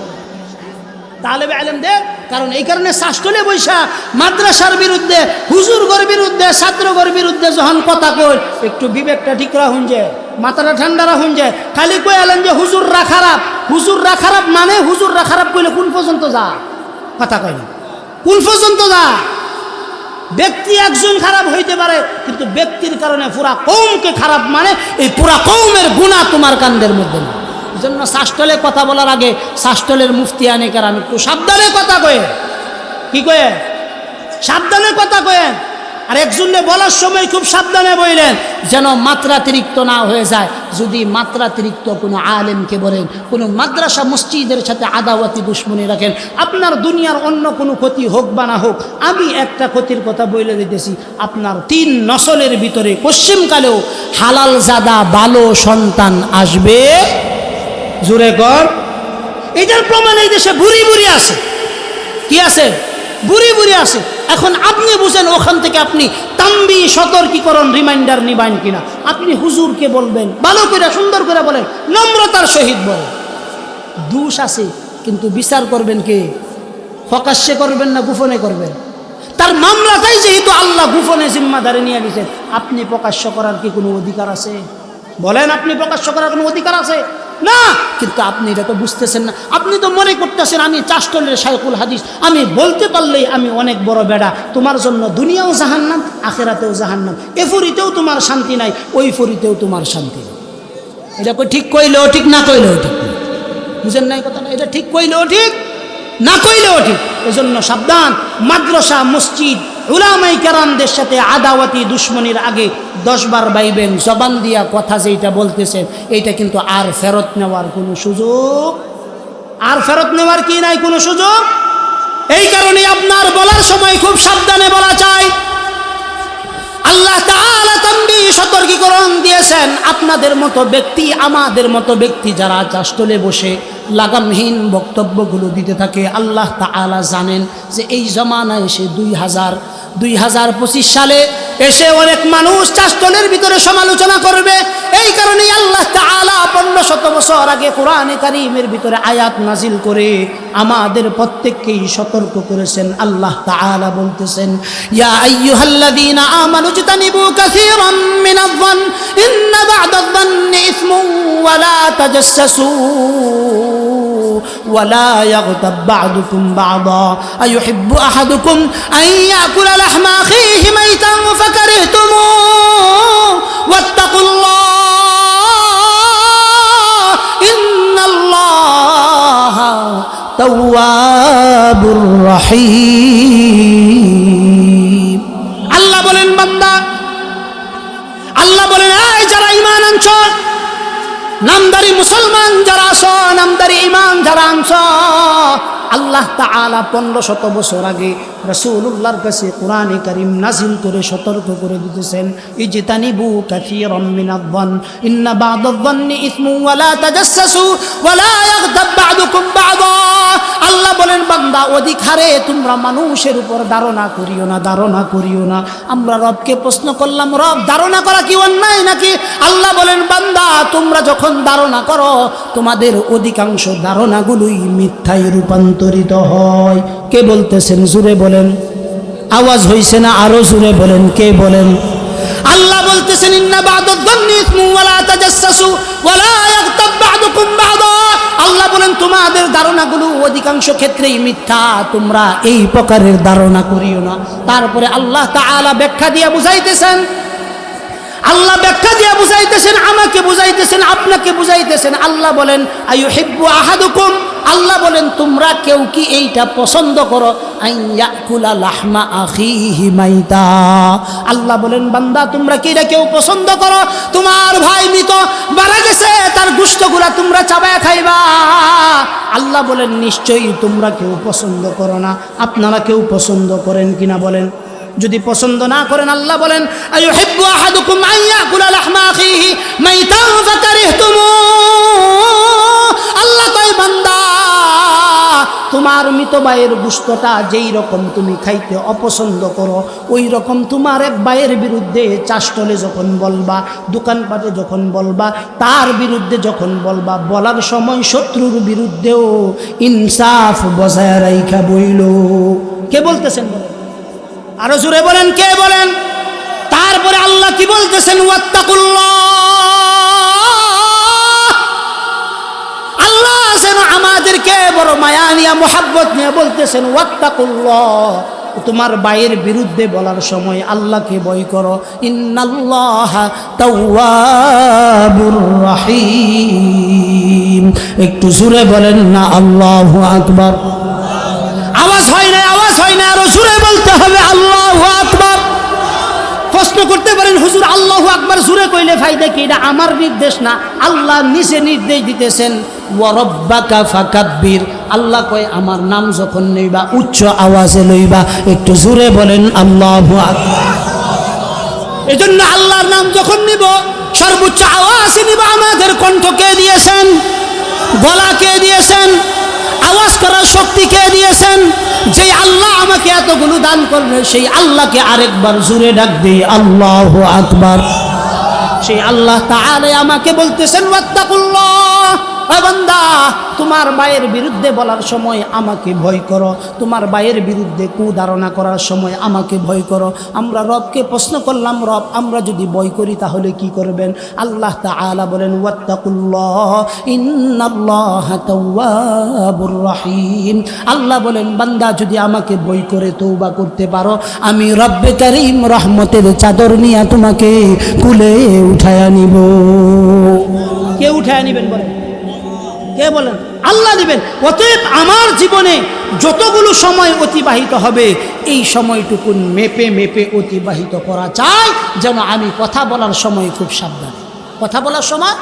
তালেবে ইলমদের কারণ। এই কারণে শাস্ত্রে বৈশা মাদ্রাসার বিরুদ্ধে, হুজুরগর বিরুদ্ধে, ছাত্রগর বিরুদ্ধে যখন কথা কই, একটু বিবেকটা ঠিক রাখুন, যে মাথাটা ঠান্ডা রাখুন, যে খালি কই এলেন যে হুজুররা খারাপ, হুজুররা খারাপ মানে হুজুররা খারাপ কইলে কোন পর্যন্ত যা? কথা কয় না, কোন পর্যন্ত যা? ব্যক্তি একজন খারাপ হইতে পারে, কিন্তু ব্যক্তির কারণে পুরা কওমকে খারাপ মানে এই পুরা কওমের গুনাহ তোমার কান্দের মধ্যে না। এজন্য শাসটলে কথা বলার আগে শাসটলের মুফতি আনে কেরাম একটু সাবধানে কথা কয়ে, কি কয়ে? সাবধানে কথা কয়ে। আর একজনে বলার সময় খুব সাবধানে বললেন যেন মাত্রাতিরিক্ত না হয়ে যায়। যদি মাত্রাতিরিক্ত কোনো আলেমকে বলেন, কোনো মাদ্রাসা মসজিদের সাথে আদাওয়াতি দুশ্মনী রাখেন, আপনার দুনিয়ার অন্য কোনো ক্ষতি হোক বা না হোক, আমি একটা ক্ষতির কথা বলে দিতেছি, আপনার 3 নসলের ভিতরে পশ্চিমকালেও হালাল জাদা ভালো সন্তান আসবে। জোরে কর। এটার প্রমাণ এই দেশে বুড়ি বুড়ি আছে। কি আছে? বুড়ি বুড়ি আছে। এখন আপনি বুঝেন ওখান থেকে আপনি তাম্বি সতর্কীকরণ রিমাইন্ডার নিবেন কিনা। আপনি হুজুরকে বলবেন, ভালো করে সুন্দর করে বলেন, নম্রতার সহিত বলেন। দোষ আছে কিন্তু বিচার করবেন কে? প্রকাশ্যে করবেন না গোপনে করবেন? তার মামলাটাই যেহেতু আল্লাহ গোপনে জিম্মাদারি নিয়ে নিয়েছেন, আপনি প্রকাশ্য করার কি কোনো অধিকার আছে? বলেন, আপনি প্রকাশ্য করার কোনো অধিকার আছে? না। কিন্তু আপনি এটা তো বুঝতেছেন না। আপনি তো মনে করতেছেন আমি চাষটলের শাইখুল হাদিস, আমি বলতে পারলেই আমি অনেক বড় বেড়া, তোমার জন্য দুনিয়াও জাহান্নাম আখিরাতেও জাহান্নাম, এ ফুরিতেও তোমার শান্তি নাই, ওই ফুরিতেও তোমার শান্তি নাই। এটা ঠিক কইলেও ঠিক, না কইলেও ঠিক। বুঝেন নাই কথা? না, এটা ঠিক কইলেও ঠিক, না কইলেও ঠিক। এজন্য সাবধান। মাদ্রাসা মসজিদ উলামায়ে কেরামদের সাথে আদাওয়াতি দুশ্মনীর আগে 10 বার বাইবেন, জবান দিয়া কথা যেটা বলতেছেন এইটা কিন্তু আর ফেরত নেওয়ার কোনো সুযোগ, আর ফেরত নেওয়ার কি নাই কোনো সুযোগ। এই কারণে আপনার বলার সময় খুব সাবধানে বলা চাই। আল্লাহ তাআলা তাম্বি সতর্কীকরণ দিয়েছেন, আপনাদের মতো ব্যক্তি, আমাদের মতো ব্যক্তি যারা চাষটলে বসে লাগামহীন বক্তব্যগুলো দিতে থাকে, আল্লাহ তাআলা জানেন যে এই জমানায় এসে 2025 সালে এসে অনেক মানুষ চাষটলের ভিতরে সমালোচনা করবে। এই কারণেই আল্লাহ তাআলা 1500 বছর আগে কোরআনে কারীমের ভিতরে আয়াত নাজিল করে আমাদের প্রত্যেককেই সতর্ক করেছেন। আল্লাহ তাআলা বলতেছেন, ইয়া আইয়ুহাল্লাযীনা আমানু ইজতানিবু কাসীরাম মিনায-যন্ন ইন্না বা'দায-যন্নি ইসমুন ওয়া লা তাজাসসু ولا يغتب بعضكم بعضا أيحب أحدكم أن يأكل لحم أخيه ميتا فكرهتموه واتقوا الله إن الله تواب رحيم। আল্লাহ বলেন বান্দা, আল্লাহ বলেন এই যারা ঈমান আনছো, নামদারি মুসলমান যারা আছো, নামদারি ঈমান যারা আনছো, আল্লাহ তাআলা 1500 বছর আগে রাসূলুল্লাহর কাছে কোরআনে কারীম নাজিল করে সতর্ক করে দিতেছেন, ইজতানিবু কাসীরাম মিনায-যন্ন ইন্না বা'দায-যন্নি ইসমুন ওয়া লা তাজাসসু ওয়া লা ইয়াগতাব বা'দুকুম বা'দা। আল্লাহ বলেন বান্দা, অধিক হারে তোমরা মানুষের উপর ধারণা করিও না, ধারণা করিও না। আমরা রবকে প্রশ্ন করলাম, রব ধারণা করা কি অন্যায় নাকি? আল্লাহ বলেন বান্দা, তোমরা যখন ধারণা করো তোমাদের অধিকাংশ ধারণাগুলোই মিথ্যায় রূপান্তরিত হয়। কে বলতেছেন? জোরে বলেন। আওয়াজ হইছে না? আরো জোরে বলেন। কে বলেন? আল্লাহ বলতেছেন, ইন্না বা'দায-যন্নি ইসমুন ওয়া লা তাজাসসু ওয়া লা ইয়াগতাব বা'দুকুম বা'দা। আল্লাহ বলেন তোমাদের ধারণাগুলো অধিকাংশ ক্ষেত্রেই মিথ্যা, তোমরা এই প্রকারের ধারণা করিও না। তারপরে আল্লাহ তাআলা ব্যাখ্যা দিয়ে বুঝাইতেছেন, আল্লাহ ব্যাখ্যা দিয়ে বুঝাইতেছেন, আমাকে বুঝাইতেছেন, আপনাকে বুঝাইতেছেন। আল্লাহ বলেন আইয়ুহিব্বু আহাদুকুম, আল্লাহ বলেন তোমরা কেউ কি এইটা পছন্দ করো, আইয়াকুলা লাহমা আখিহি মাইতা। আল্লাহ বলেন বান্দা তোমরা কি এটা কেউ পছন্দ করো তোমার ভাই মৃত মারা গেছে তার গোশতগুলা তোমরা চাবায় খাইবা? আল্লাহ বলেন নিশ্চয়ই তোমরা কেউ পছন্দ করো না। আপনারা কেউ পছন্দ করেন কিনা বলেন? যদি পছন্দ না করেন আল্লাহ বলেন আইয়ুহিব্বু আহাদুকুম আইয়াকুলা লাহমা আখিহি মাইতান ফাকারিহতুমু। আল্লাহ কয় বান্দা তোমার মৃত ভাইয়ের গোশতটা যেই রকম তুমি খাইতে অপছন্দ করো, ওই রকম তোমার এক ভাইয়ের বিরুদ্ধে চাষটলে যখন বলবা, দোকানপাটে যখন বলবা, তার বিরুদ্ধে যখন বলবা, বলার সময় শত্রুর বিরুদ্ধেও ইনসাফ বজায় রাইখা বইল। কে বলতেছেন বলেন? আরো জোরে বলেন। কে বলেন? তারপরে আল্লাহ কি বলতেছেন? ওয়াত্তাকুল্লাহ। আল্লাহ যেন আমাদেরকে বড় মায়া নিয়া মোহাব্বত নিয়ে বলতেছেন ওয়াত্তাকুল্লাহ, তোমার ভাইয়ের বিরুদ্ধে বলার সময় আল্লাহকে ভয় করো। ইন্নাল্লাহা তাওয়াবুর রহিম। একটু জোরে বলেন না আল্লাহু আকবার। আওয়াজ হয় না, আওয়াজ হয় না, আরো জোরে বলতে হবে আল্লাহু আকবার। প্রশ্ন করতে পারেন হুজুর আল্লাহু আকবার জোরে কইলে ফায়দা কি? এটা আমার নির্দেশ না, আল্লাহ নিজে নির্দেশ দিতেছেন ওয়া রাব্বাকা ফাকাব্বির। আল্লাহ কয় আমার নাম যখন লইবা উচ্চ আওয়াজে লইবা। একটু জোরে বলেন আল্লাহু আকবার। এজন্য আল্লাহর নাম যখন নিব সর্বোচ্চ আওয়াজে নিব। আমাদের কণ্ঠ কে দিয়েছেন? গলা কে দিয়েছেন? আওয়াজ করার শক্তি কে দিয়েছেন? যেই আল্লাহ আমাকে এতগুলো দান করবে সেই আল্লাহকে আরেকবার জোরে ডাক দিই আল্লাহু আকবার। সেই আল্লাহ তাআলা আমাকে বলতেছেন ওয়াত্তাকুল্লাহ, ও বান্দা তোমার ভাইয়ের বিরুদ্ধে বলার সময় আমাকে ভয় করো, তোমার ভাইয়ের বিরুদ্ধে কুধারণা করার সময় আমাকে ভয় করো। আমরা রবকে প্রশ্ন করলাম, রব আমরা যদি ভয় করি তাহলে কি করবেন? আল্লাহ তাআলা বলেন ওয়াত্তাকুল্লাহ ইন্নাল্লাহা তাওয়াবুর রহিম। আল্লাহ বলেন বান্দা যদি আমাকে ভয় করে তওবা করতে পারো, আমি রব্বে কারীম রহমতের চাদর নিয়ে তোমাকে কুলে উঠায়া নিব। কে উঠায়া নিবেন বলেন? কে বলেন? আল্লাহ দিবেন। অতএব আমার জীবনে যতগুলো সময় অতিবাহিত হবে এই সময়টুকু মেপে মেপে অতিবাহিত করা চাই, যেন আমি কথা বলার সময় খুব সাবধানে। কথা বলার সময়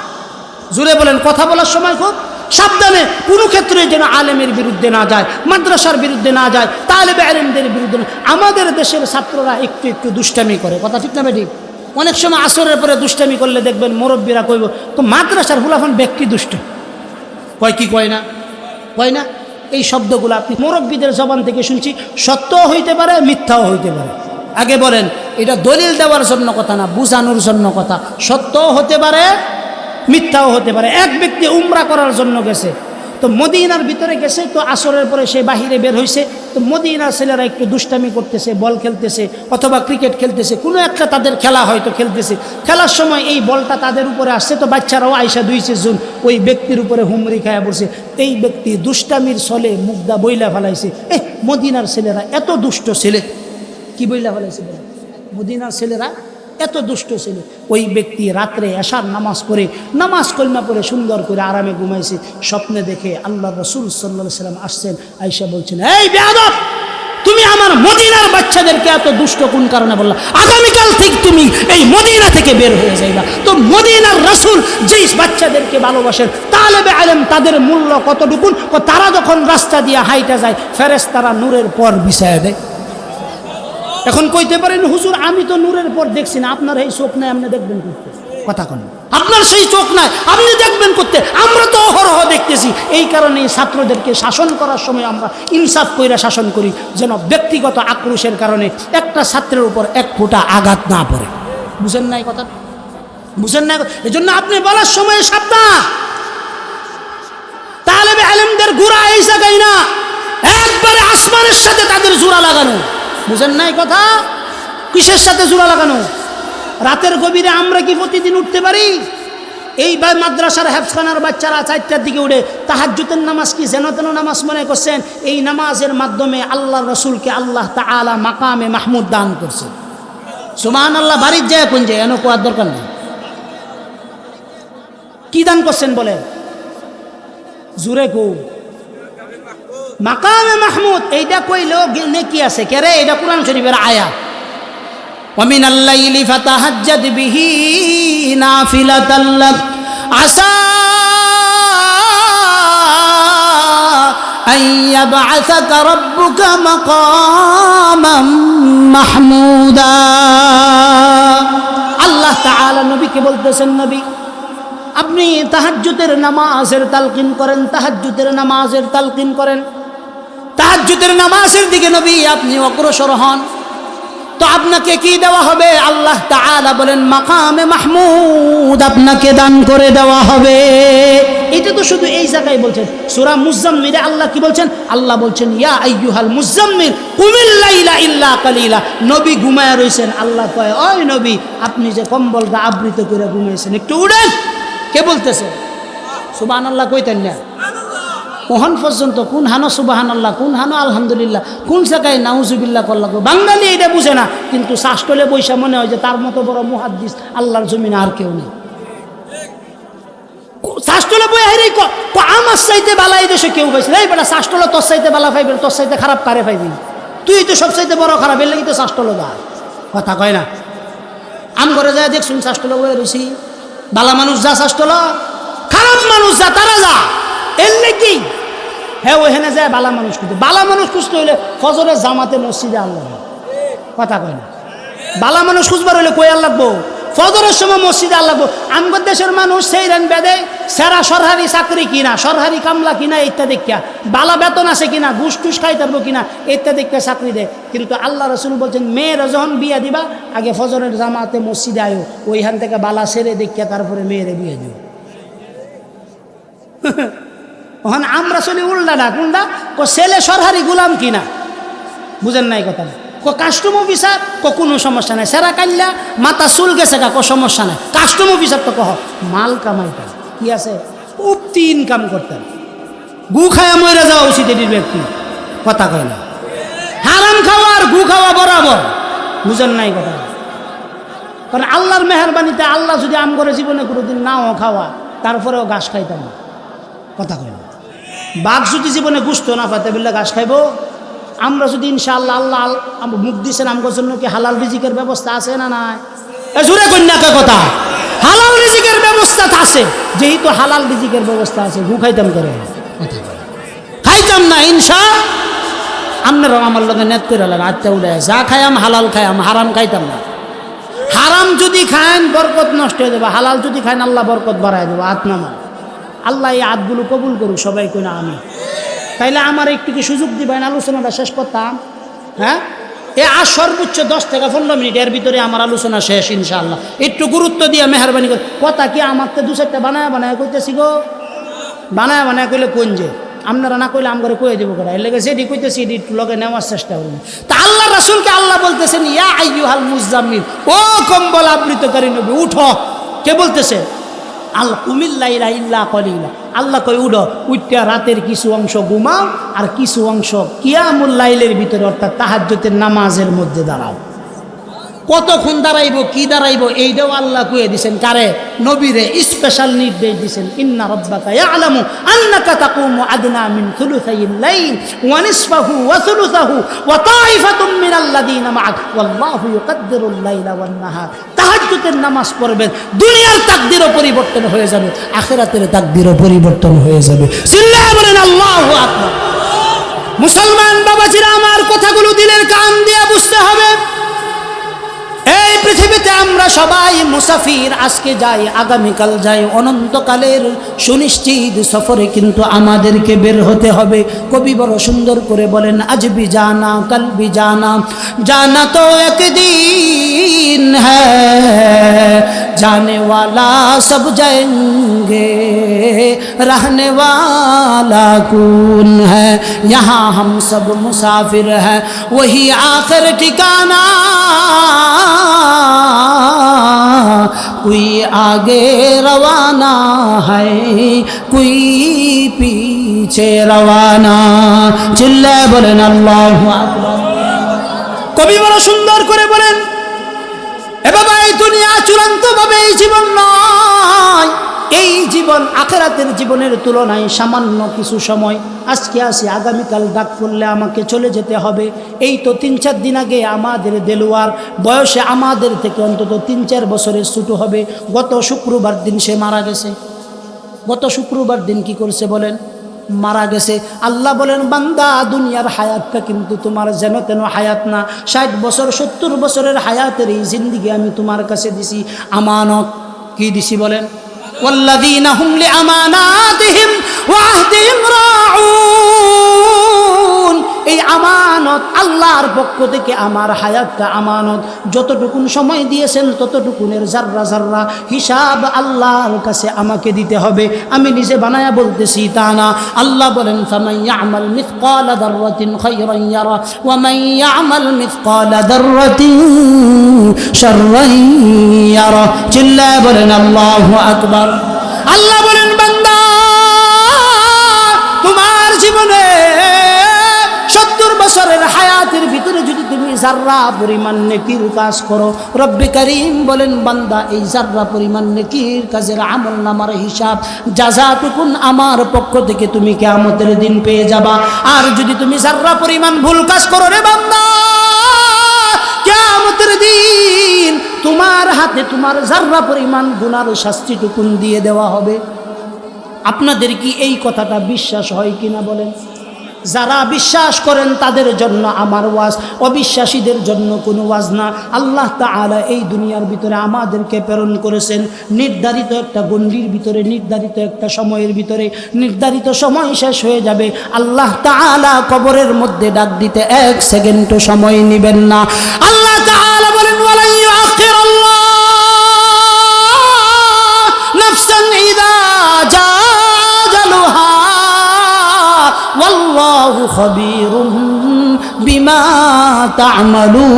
জুড়ে বলেন, কথা বলার সময় খুব সাবধানে। কোনো ক্ষেত্রে যেন আলেমের বিরুদ্ধে না যায়, মাদ্রাসার বিরুদ্ধে না যায়, তালেবে আলেমদের বিরুদ্ধে না। আমাদের দেশের ছাত্ররা একটু একটু দুষ্টামি করে, কথা ঠিক না বেঠিক? অনেক সময় আসরের পরে দুষ্টামি করলে দেখবেন মুরব্বীরা কইব তো মাদ্রাসার ফুলাফান ব্যক্তি দুষ্ট। কয় কি কয় না? কয় না? এই শব্দগুলো আপনি মুরব্বীদের জবান থেকে শুনছি, সত্যও হইতে পারে মিথ্যাও হইতে পারে। আগে বলেন, এটা দলিল দেওয়ার জন্য কথা না, বুঝানোর জন্য কথা। সত্যও হতে পারে মিথ্যাও হতে পারে। এক ব্যক্তি উমরা করার জন্য গেছে, তো মদিনার ভিতরে গেছে, তো আসরের পরে সে বাহিরে বের হয়েছে, তো মদিনার ছেলেরা একটু দুষ্টামি করতেছে, বল খেলতেছে অথবা ক্রিকেট খেলতেছে, কোনো একটা তাদের খেলা হয়তো খেলতেছে। খেলার সময় এই বলটা তাদের উপরে আসছে, তো বাচ্চারাও আইসা দুইছে জুন ওই ব্যক্তির উপরে হুমরি খায়া বলছে। এই ব্যক্তি দুষ্টামির ছলে মুগ্ধা বইলা ফেলাইছে, মদিনার ছেলেরা এত দুষ্ট ছেলে। কি বইলা ফেলাইছে বলে? মদিনার ছেলেরা এত দুষ্ট ছিল। ওই ব্যক্তি রাত্রে এশার নামাজ পড়ে, নামাজ কলমা পড়ে সুন্দর করে আরামে ঘুমাইছে। স্বপ্নে দেখে আল্লাহ রাসূল সাল্লাল্লাহু আলাইহি সাল্লাম আসছেন, আয়েশা বলছেন, এই বেয়াদব, তুমি আমার মদিনার বাচ্চাদেরকে এত দুষ্ট কোন কারণে বললা? আগামীকাল থেকে তুমি এই মদিনা থেকে বের হয়ে যাইবা। তো মদিনার রাসূল যেই বাচ্চাদেরকে ভালোবাসেন, তালেবে আলেম তাদের মূল্য কতটুকু? তারা যখন রাস্তা দিয়ে হাইটা যায় ফেরেশতারা নূরের পর বিছায়া দেয়। এখন কইতে পারেন হুজুর আমি তো নূরের পর দেখছি না, আপনার এই চোখ নাই, আপনি দেখবেন করতে? কথা কোন, আপনার সেই চোখ নাই, আপনি দেখবেন করতে? আমরা তো অহরহ দেখতেছি। এই কারণে ছাত্রদেরকে শাসন করার সময় আমরা ইনসাফ কইরা শাসন করি, যেন ব্যক্তিগত আক্রোশের কারণে একটা ছাত্রের উপর এক ফোঁটা আঘাত না পড়ে। বুঝেন নাই কথা? বুঝেন নাই? এজন্য আপনি বলার সময় সাবধান। তালেবে আলেমদের গোড়া এই জায়গায় না, একবারে আসমানের সাথে তাদের জোড়া লাগানো। বুঝেন নাই কথা? কিসের সাথে জোড়া লাগানো? রাতের গভীরে আমরা কি প্রতিদিন উঠতে পারি? এই মাদ্রাসার হেফখানার বাচ্চারা 4টার দিকে উঠে তাহাজ্জুদের নামাজ কি যেন তেন নামাজ মনে করছেন? এই নামাজের মাধ্যমে আল্লাহ রসুলকে আল্লাহ তাআলা মাকামে মাহমুদ দান করছে। সুবহানাল্লাহ। বাড়ির যায় কোন যায় এনে কোয়ার দরকার নেই। কি দান করছেন বলেন? জুরে কো মাকামে মাহমুদ। এইটা কইলেও নেকি আছে কে রে? এটা কোরআন শরীফের আয়াত। ওয়া মিনাল লাইলি ফাতাহাজ্জাদ বিহি নাফিলাতাল লাক আসা আন ইয়াবআসাকা রাব্বুকা মাকামান মাহমুদা। আল্লাহ তাআলা নবীকে বলতেছেন, নবী আপনি তাহাজ্জুদের নামাজের তালকিন করেন, তাহাজ্জুদের নামাজের তালকিন করেন। তাহাজ্জুদের নামাজের দিকে নবী আপনি অগ্রসর হন, তো আপনাকে কি দেওয়া হবে? আল্লাহ তাআলা বলেন মাকামে মাহমুদ আপনাকে দান করে দেওয়া হবে। এটা তো শুধু এই জায়গায় বলছেন। সূরা মুজাম্মিলে আল্লাহ কি বলছেন? আল্লাহ বলছেন ইয়া আইয়ুহাল মুজাম্মিল কুমিল লাইলা ইল্লা কালিলা। নবী ঘুমায় রইছেন, আল্লাহ কয় ওই নবী আপনি যে কম্বলটা আবৃত করে ঘুমিয়েছেন একটু উঠেন। কে বলতেছে? সুবহানাল্লাহ কইতেন না? ওহন পর্যন্ত কোন হানো সুবহানাল্লাহ, কোন হানো আলহামদুলিল্লাহ, কোন জায়গায় নাউজুবিল্লাহ করলাম। বাঙালি এটা বুঝে না, কিন্তু শাসটলে বৈশা মনে হয় যে তার মতো বড় মুহাদ্দিস আল্লাহর জমিনে আর কেউ নেই। শাসটলে বই হাইরে আমার চাইতে বালা এই দেশে কেউ পাইছে এই বেটা, শাসটলে তোর চাইতে বালা পাইবে, তোর চাইতে খারাপ কারে পাইবি? তুই তো সব চাইতে বড় খারাপ, এর লাগি তো শাসটলে দা কথা কয় না। আম ঘরে যায় দেখছুন শাসটলে বই রয়েছি, বালা মানুষ যা শাসটল, খারাপ মানুষ যা তারা যা, এর নাকি হ্যাঁ ওখানে যায় বালা মানুষ খুঁজতে। বালা মানুষ খুঁজতে হইলে ফজরের জামাতে মসজিদে আল্লাহ কথা কয় না। বালা মানুষ খুঁজবার হইলে কই আল্লাহ লাগবো? ফজরের সময় মসজিদে আল্লাহ লাগবো। আমগর দেশের মানুষ সেই রান বেদে সেরা সরকারি চাকরি কিনা, সরকারি কামলা কিনা ইত্যাদি দেখা, বালা বেতন আছে কিনা, ঘুষ টুস খাই পারবো কিনা ইত্যাদি চাকরি দেয়। কিন্তু আল্লাহ রসুল বলছেন মেয়েরা যখন বিয়া দিবা আগে ফজরের জামাতে মসজিদে আয়ো, ওইখান থেকে বালা সেরে দেখা তারপরে মেয়েরে বিয়ে দিও। ওখানে আমরা চলি উল্টা না কোনটা ছেলে সরকারি গুলাম কিনা, বুঝেন নাই কথা। কাস্টম অফিসার কোনো সমস্যা নাই, সেরা কাল্লা মাথা চুল গেছে সমস্যা নাই। কাস্টম অফিসার তো কহ মাল কামাইতেন কি আছে, উক্তি ইনকাম করতেন। গু খায়া মরে যাওয়া উচিত এটির ব্যক্তি কথা কয় না। হারাম খাওয়া আর গু খাওয়া বরাবর, বুঝেন নাই কথা। কারণ আল্লাহর মেহরবানিতে আল্লাহ যদি আম করে জীবনে কোনোদিন নাও খাওয়া তারপরেও ঘাস খাইতাম না কথা কয় না। বাঘ যদি জীবনে গুস্ত না পাতে বললে ঘাস খাইব। আমরা যদি ইনশাআল্লাহ আল্লাহ মুখ দিচ্ছেন আমগর জন্য কি হালাল রিজিকের ব্যবস্থা আছে না নাই? জোরে কন্যাকে কথা, হালাল রিজিকের ব্যবস্থা আছে। যেহেতু হালাল রিজিকের ব্যবস্থা আছে, গু খাইতাম করে খাইতাম না ইনশা। আপনারাও আমার লগে নেত করে আচ্ছা উঠে যা খাইয়াম হালাল খাইয়াম, হারাম খাইতাম না। হারাম যদি খায়েন বরকত নষ্ট হয়ে যাবে, হালাল যদি খায়েন আল্লাহ বরকত বাড়াই দেবো। হাত নামা, আল্লাহ এই হাতগুলো কবুল করুক সবাই কই না আমি। তাইলে আমার একটু কি সুযোগ দিবেন আলোচনাটা শেষ করতাম? হ্যাঁ আর সর্বোচ্চ 10 থেকে 15 মিনিট, এর ভিতরে আমার আলোচনা শেষ ইনশাআল্লাহ। একটু গুরুত্ব দিয়ে মেহরবানি করে কথা কি আমার তো 2-4টা বানায় কইতেছি গো, বানায় কইলে কোন যে আপনারা না কইলে আমার কয়ে দেবো করে, এর লেগে যেটি কইতেছি এটি একটু লগে নেওয়ার চেষ্টা করুন। তা আল্লাহ রাসূলকে আল্লাহ বলতেছেন ইয়া আইয়ুহাল মুজাম্মিল, ও কম্বল আবৃতকারী নবী উঠো। কে বলতেছে? আল্লাহ কুমিল্লাইলা ইল্লা কলিলা। আল্লাহ কই উঠো, উঠটা রাতের কিছু অংশ ঘুমাও আর কিছু অংশ কিয়ামুল লাইলের ভিতরে অর্থাৎ তাহাজ্জুদের নামাজের মধ্যে দাঁড়াও। কতক্ষণ দাঁড়াইব, কি দাঁড়াইব এইটাও আল্লাহ কয়ে দিছেন কারে? নবীরে স্পেশাল নির্দেশ দিছেন। ইন্না রাব্বাকা ইয়ালামু আন্নাকা তাকুমু আদনা মিন থুলুসাইল লাইল ওয়া নিসফাহু ওয়া থুলুসাহু ওয়া তাইফাতুম মিনাল্লাযিনা মা'আক ওয়াল্লাহু ইউকাদ্দিরুল লাইলা ওয়ান নাহার। তাহাজ্জুদের নামাজ পড়বেন, দুনিয়ার তাকদীরও পরিবর্তন হয়ে যাবে, আখিরাতের তাকদীরও পরিবর্তন হয়ে যাবে। চিল্লায়ে বলেন আল্লাহু আকবার। মুসলমান বাবাজিরা আমার কথাগুলো দিলের কান দিয়ে বুঝতে হবে। এই পৃথিবীতে আমরা সবাই মুসাফির, আজকে যাই আগামীকাল যাই, অনন্তকালের সুনিশ্চিত সফরে কিন্তু আমাদেরকে বের হতে হবে। কবি বড় সুন্দর করে বলেন আজ ভি জানা কাল ভি জানা, জানা তো একদিন হ্যায়, जाने वाला सब जाएंगे, रहने वाला कौन है, यहाँ हम सब मुसाफिर हैं, वही आखिर ठिकाना, कोई आगे रवाना है, कोई पीछे रवाना। चिल्लाए बोलें अल्लाहु আকবার। কবি বড় সুন্দর করে বলেন এ বাবা, এই দুনিয়া চূড়ান্ত ভাবে এই জীবন নয়। এই জীবন আখিরাতের জীবনের তুলনায় সামান্য কিছু সময়। আজকে আসি, আগামীকাল ডাক পড়লে আমাকে চলে যেতে হবে। এই তো 3-4 দিন আগে আমাদের দেলোয়ার বয়সে আমাদের থেকে অন্তত 3-4 বছরের ছোট হবে। গত শুক্রবার দিন সে মারা গেছে। গত শুক্রবার দিন কি করছে বলেন? মারা গেছে। আল্লাহ বলেন বান্দা, দুনিয়ার হায়াতটা কিন্তু তোমার যেন তেন হায়াত না। 60 বছর 70 বছরের হায়াতের এই জিন্দিগি আমি তোমার কাছে দিছি আমানত। কি দিছি বলেন? ওয়াল্লাযীনা হুম লিআমানাতিহিম ওয়া আহদিহিম রাউন। এই আমানত আল্লাহর পক্ষ থেকে, আমার হায়াতটা আমানত। যতটুকুন সময় দিয়েছেন ততটুকুনের জাররা জাররা হিসাব আল্লাহর কাছে আমাকে দিতে হবে। আমি নিজে বানায়া বলতেছি তা না। আল্লাহ বলেন ফামান ইয়ামাল মিসকালা যাররাতিন খায়রান ইয়ারা ওয়া মান ইয়ামাল মিসকালা যাররাতিন শাররান ইয়ারা। চিল্লায়ে বলেন আল্লাহু আকবার। আল্লাহ বলেন বান্দা, তোমার জাররা পরিমাণ নেকির কাজ করো, রব্বে কারীম বলেন বান্দা এই জাররা পরিমাণ নেকির কাজের আমলনামার হিসাব জাযাটুকুন আমার পক্ষ থেকে তুমি কিয়ামতের দিন পেয়ে যাবা। আর যদি তুমি জাররা পরিমাণ ভুল কাজ করো রে বান্দা, কিয়ামতের দিন তোমার হাতে তোমার জাররা পরিমাণ গুনার শাস্তিটুকুন দিয়ে দেওয়া হবে। আপনাদের কি এই কথাটা বিশ্বাস হয় কিনা বলেন? যারা বিশ্বাস করেন তাদের জন্য আমার ওয়াজ, অবিশ্বাসীদের জন্য কোনো ওয়াজ না। আল্লাহ তাআলা এই দুনিয়ার ভিতরে আমাদেরকে প্রেরণ করেছেন নির্ধারিত একটা গণ্ডির ভিতরে, নির্ধারিত একটা সময়ের ভিতরে। নির্ধারিত সময় শেষ হয়ে যাবে, আল্লাহ তাআলা কবরের মধ্যে ডাক দিতে 1 সেকেন্ডও সময় নেবেন না। আল্লাহ তাআলা বলেন ওয়ালা ইউআখিরুল্লাহ নাফসান ইযা জাআজালুহা ওয়াল্লাহু খাবীরুম বিমা তা'মালুন।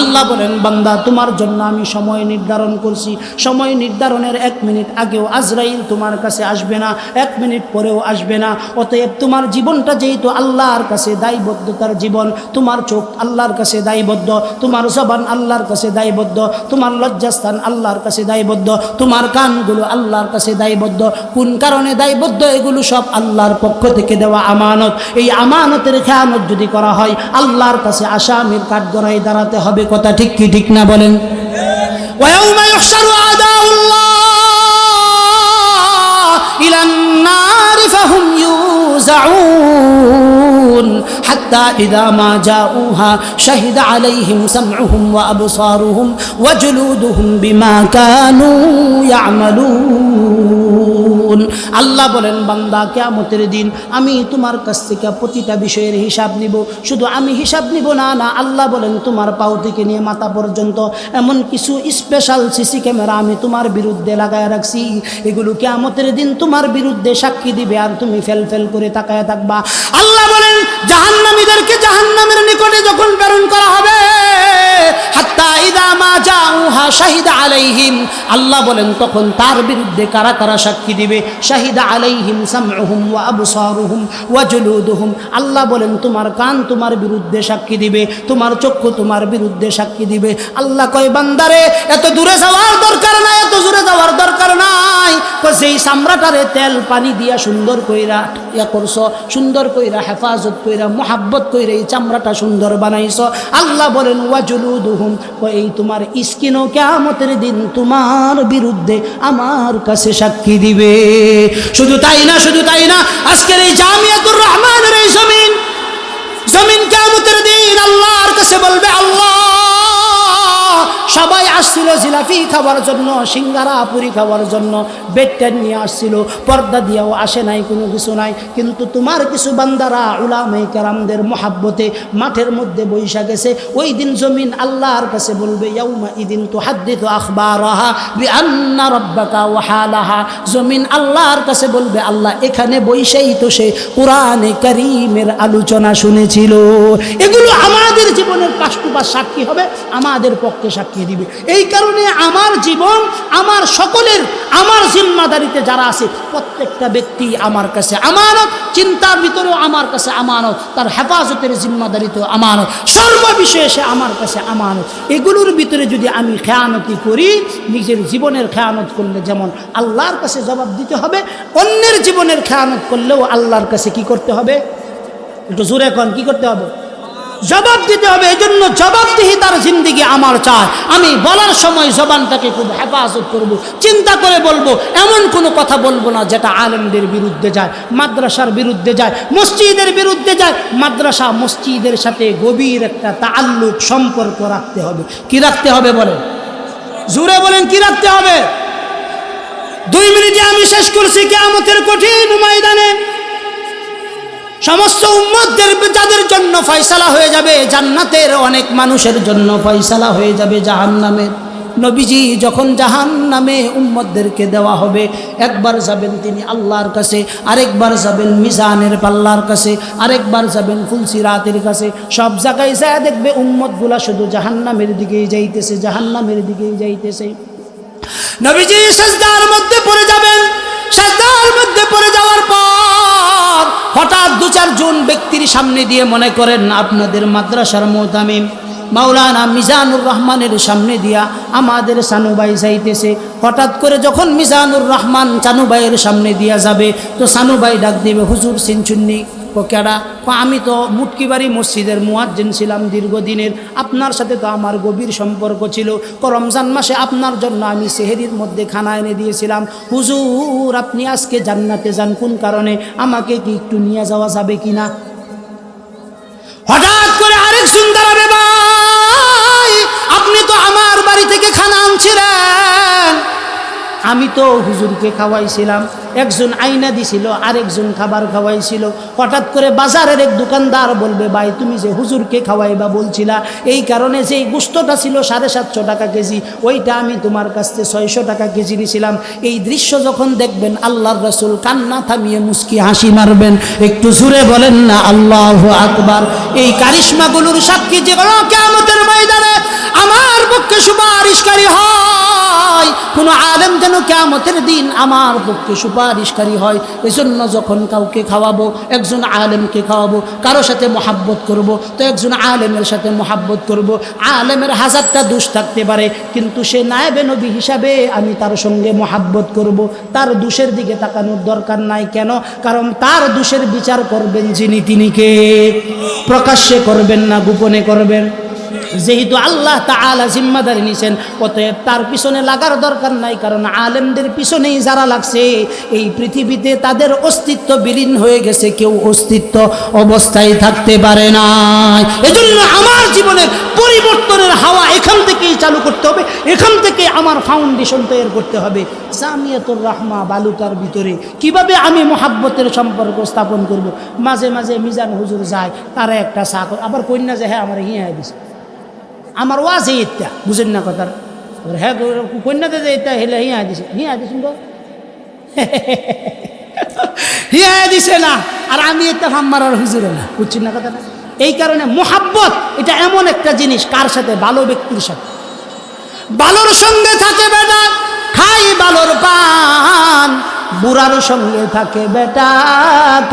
আল্লাহ বলেন বান্দা তোমার জন্য আমি সময় নির্ধারণ করছি, সময় নির্ধারণের 1 মিনিট আগেও আজরাইল তোমার কাছে আসবে না, 1 মিনিট পরেও আসবে না। অতএব তোমার জীবনটা যেহেতু আল্লাহর কাছে দায়বদ্ধতার জীবন, তোমার চোখ আল্লাহর কাছে দায়বদ্ধ, তোমার জবান আল্লাহর কাছে দায়বদ্ধ, তোমার লজ্জাস্থান আল্লাহর কাছে দায়বদ্ধ, তোমার কানগুলো আল্লাহর কাছে দায়বদ্ধ। কোন কারণে দায়বদ্ধ? এগুলো সব আল্লাহর পক্ষ থেকে দেওয়া আমানত। এই আমানতের খেয়ানত যদি করা হয় আল্লাহর কাছে আসামির কাঠগড়ায় দাঁড়াতে হবে। কথা ঠিক কি ঠিক না বলেন? ওয়ায়াউমা ইউহশারু আদাউল্লাহ ইলান নারি ফাহুম ইউযাউন হাত্তা ইযা মা জাউহা শাহিদা আলাইহিম সামউহুম ওয়া আবসারুহুম ওয়া জুলুদুহুম বিমা কানু ইয়ামালুন। আল্লাহ বলেন বান্দা কিয়ামতের দিন আমি তোমার কাছ থেকে প্রতিটা বিষয়ের হিসাব নিব। শুধু আমি হিসাব নিব না, আল্লাহ বলেন তোমার পাও থেকে নিয়ে মাথা পর্যন্ত এমন কিছু স্পেশাল সিসি ক্যামেরা আমি তোমার বিরুদ্ধে লাগায় রাখছি। এগুলো কিয়ামতের দিন তোমার বিরুদ্ধে সাক্ষী দিবে আর তুমি ফেল ফেল করে তাকায় থাকবা। আল্লাহ বলেন জাহান্নামীদেরকে জাহান্নামের নিকটে যখন প্রেরণ করা হবে হাত্তা ইযা মা জাউহা শাহিদা আলাইহিম, আল্লাহ বলেন তখন তার বিরুদ্ধে কারা কারা সাক্ষী দিবে? শাহিদা আলাইহিম সামউহুম ওয়া আবসারুহুম ওয়া জুলুদুহুম। আল্লাহ বলেন তোমার কান তোমার বিরুদ্ধে সাক্ষী দিবে, তোমার চক্ষু তোমার বিরুদ্ধে সাক্ষী দিবে। আল্লাহ কয় বান্দারে এত দূরে যাওয়ার দরকার নাই, এত দূরে যাওয়ার দরকার নাই। যেই চামড়াটারে তেল পানি দিয়া সুন্দর কইরা ইয়া করছো, সুন্দর কইরা হেফাজত কইরা মোহাব্বত কইরা এই চামড়াটা সুন্দর বানাইছো, আল্লাহ বলেন ওয়া জুলুদুহুম, এই তোমার স্কিনও কিয়ামতের দিন তোমার বিরুদ্ধে আমার কাছে সাক্ষী দিবে। শুধু তাই না, শুধু তাই না, আজকের এই জামিয়াতুর রহমানের এই জমিন কিয়ামতের দিন আল্লাহর কাছে বলবে আল্লাহ সবাই আসছিল জিলাপি খাওয়ার জন্য, সিঙ্গারা পুরি খাওয়ার জন্য, বেডটেন নিয়ে আসছিল, পর্দা দিয়েও আসে নাই, কোনো কিছু নাই। কিন্তু তোমার কিছু বান্দারা উলামায়ে কেরামদের মহাব্বতে মাঠের মধ্যে বৈশা গেছে। ওই দিন জমিন আল্লাহর কাছে বলবে ইয়াউমা ইদিন তুহাদ্দিথু আখবারাহা বিআন্না রাব্বাকা ওয়া হালাহা। জমিন আল্লাহর কাছে বলবে আল্লাহ এখানে বৈশাই তো সে কোরআনে কারীমের আলোচনা শুনেছিল। এগুলো আমাদের জীবনের পাশ সাক্ষী হবে, আমাদের পক্ষে সাক্ষী দিবে। এই কারণে আমার জীবন আমার সকলের, আমার জিম্মাদারিতে যারা আছে প্রত্যেকটা ব্যক্তি আমার কাছে আমানত, চিন্তার ভিতরেও আমার কাছে আমানত, তার হেফাজতের জিম্মাদারিতেও আমানত, সর্ববিষয়ে সে আমার কাছে আমানত। এগুলোর ভিতরে যদি আমি খেয়ানতি করি, নিজের জীবনের খেয়ানত করলে যেমন আল্লাহর কাছে জবাব দিতে হবে, অন্যের জীবনের খেয়ানত করলেও আল্লাহর কাছে কি করতে হবে? একটু জোরে কোন, কি করতে হবে? জবাব দিতে হবে। এই জন্য জবাবদিহিতার জিন্দিগি আমার চাই। আমি বলার সময় জবানটাকে খুব হেফাজত করব, চিন্তা করে বলবো। এমন কোনো কথা বলবো না যেটা আলেমদের বিরুদ্ধে যায়, মাদ্রাসার বিরুদ্ধে যায়, মসজিদের বিরুদ্ধে যায়। মাদ্রাসা মসজিদের সাথে গভীর একটা তাআল্লুক, সম্পর্ক রাখতে হবে। কি রাখতে হবে বলেন? জোরে বলেন, কি রাখতে হবে? 2 মিনিটে আমি শেষ করছি। কিয়ামতের কঠিন ময়দানে সমস্ত উম্মতদের যাদের জন্য ফয়সালা হয়ে যাবে জান্নাতের, অনেক মানুষের জন্য ফয়সালা হয়ে যাবে জাহান্নামের। নবীজি যখন জাহান্নামে উম্মতদেরকে দেওয়া হবে, একবার যাবেন তিনি আল্লাহর কাছে, আরেকবার যাবেন মিজানের পাল্লার কাছে, আরেকবার যাবেন ফুলসিরাতের কাছে। সব জায়গায় যায় দেখবে উম্মতগুলা শুধু জাহান্নামের দিকেই যাইতেছে, জাহান্নামের দিকেই যাইতেছে। নবীজি সিজদার মধ্যে পড়ে যাবেন। সিজদার মধ্যে পড়ে যাওয়ার পর হঠাৎ 2-4 জন ব্যক্তির সামনে দিয়ে মনে করেন আপনাদের মাদ্রাসার মুতামিম মাওলানা মিজানুর রহমানের সামনে দিয়া আমাদের সানুবাই যাইতেছে। হঠাৎ করে যখন মিজানুর রহমান সানুবাইয়ের সামনে দিয়া যাবে তো সানুবাই ডাক দিবে, হুজুর চিনচুন্নি? ও কেডা? আমি তো মুটকিবাড়ি মসজিদের মুয়াজ্জিন ছিলাম দীর্ঘদিনের, আপনার সাথে তো আমার গভীর সম্পর্ক ছিল। রমজান মাসে আপনার জন্য আমি সেহরির মধ্যে খানা এনে দিয়েছিলাম। হুজুর আপনি আজকে জান্নাতে যান, কোন কারণে? আমাকে কি একটু নিয়ে যাওয়া যাবে কিনা? হঠাৎ করে আরেকজন দাঁড়াবে, ভাই আপনি তো আমার বাড়ি থেকে খানা আনছিলেন, আমি তো হুজুরকে খাওয়াইছিলাম। একজন আইনা দিছিল, আরেকজন খাবার খাওয়াইছিল। হঠাৎ করে বাজারের এক দোকানদার বলবে, ভাই তুমি যে হুজুরকে খাওয়াইবা বলছিলা, এই কারণে যে গোশতটা ছিল 750 টাকা কেজি, ওইটা আমি তোমার কাছ থেকে 600 টাকা কেজি নিয়েছিলাম। এই দৃশ্য যখন দেখবেন আল্লাহর রাসূল কান্না থামিয়ে মুস্কি হাসি মারবেন। একটু জোরে বলেন না আল্লাহু আকবার। এই কারিশমাগুলোর সাক্ষী যেগুলো কিয়ামতের ময়দানে আমার পক্ষে সুপারিশকারী হয়, কোনো আলেম যেন কিয়ামতের দিন আমার পক্ষে সুপারিশকারী হয়। এজন্য যখন কাউকে খাওয়াবো, একজন আলেমকে খাওয়াবো, কারো সাথে মহাব্বত করব, তো একজন আলেমের সাথে মহাব্বত করব। আলেমের হাজারটা দোষ থাকতে পারে, কিন্তু সে নায়েবে নবী হিসাবে আমি তার সঙ্গে মহাব্বত করব। তার দোষের দিকে তাকানোর দরকার নাই। কেন? কারণ তার দোষের বিচার করবেন যিনি, তিনি কে? প্রকাশ্যে করবেন না গোপনে করবেন। যেহেতু আল্লাহ তাআলা জিম্মাদারি নিছেন, অতএব তার পিছনে লাগার দরকার নাই। কারণ আলেমদের পিছনেই যারা লাগছে এই পৃথিবীতে তাদের অস্তিত্ব বিলীন হয়ে গেছে, কেউ অস্তিত্ব অবস্থায় থাকতে পারে না। এজন্য আমার জীবনের পরিবর্তনের হাওয়া এখান থেকেই চালু করতে হবে, এখান থেকে আমার ফাউন্ডেশন তৈরি করতে হবে। জামিয়াতুর রাহমা বালুকার ভিতরে কিভাবে আমি মহাব্বতের সম্পর্ক স্থাপন করব? মাঝে মাঝে মিজান হুজুর যায়, তারা একটা চা করে, আবার কন্যা যায়, হ্যাঁ আমার হিয়া দিছে, আমার ওয়াজ এইটা বুঝেন না কথা। হ্যাঁ কন্যাতে যে এটা হেলে হিয়া দিছে, হিয়া দিছেন তো হিয়া দিছে না, আর আমি এটা আমার হুজুর না, বুঝছেন না কথাটা। এই কারণে মোহাব্বত এটা এমন একটা জিনিস, কার সাথে? ভালো ব্যক্তির সাথে। ভালোর সঙ্গে থাকে বেটা খাই ভালোর পান, বুড়ার সঙ্গে থাকে বেটা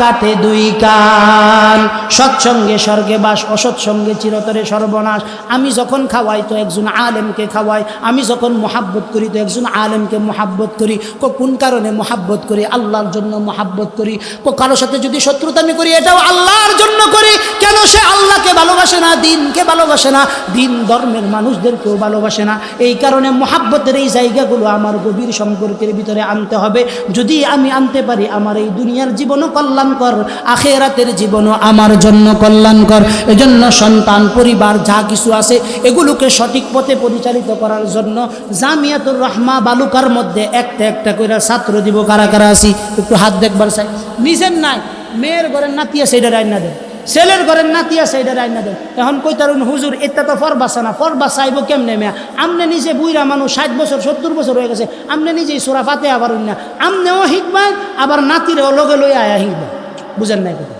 কাটে দুই কান। সৎসঙ্গে স্বর্গে বাস, অসৎসঙ্গে চিরতরে সর্বনাশ। আমি যখন খাওয়াই তো একজন আলেমকে খাওয়াই, আমি যখন মোহাব্বত করি তো একজন আলেমকে মোহাব্বত করি। কোন কারণে মোহাব্বত করি? আল্লাহর জন্য মোহাব্বত করি। কারোর সাথে যদি শত্রুতামি করি এটাও আল্লাহর জন্য করি। কেন? সে আল্লাহকে ভালোবাসে না, দিনকে ভালোবাসে না, দিন ধর্মের মানুষদেরকেও ভালোবাসে না। এই কারণে মোহাব্বতের এই জায়গাগুলো আমার গভীর সম্পর্কের ভিতরে আনতে হবে। যদি আমি আনতে পারি, আমার এই দুনিয়ার জীবনও কল্যাণকর, আখিরাতের জীবনও আমার জন্য কল্যাণকর। এজন্য সন্তান, পরিবার যা কিছু আছে এগুলোকে সঠিক পথে পরিচালিত করার জন্য জামিয়াতুর রাহমা বালুকার মধ্যে একটা একটা করে ছাত্র দিব। কারা কারা আছি একটু হাত দেখবার চাই। নিজের নাই, মেয়ের ঘরের নাতি আছে এটা রাইনা দেন, ছেলের ঘরের নাতি আছে এটা রাইনা দেন। এখন কই তারুন হুজুর এটা তো ফরবাসা না, ফরবাস চাইব কেমনে? মেয়া আমনে নিজে বুইরা মানুষ 60 বছর 70 বছর হয়ে গেছে, আমনে নিজেই সূরা ফাতিহা পারুন না, আমনেও শিখবেন আবার নাতিরেও লগে লইয়া আয়া শিখবেন। বুঝেন নাই কথা?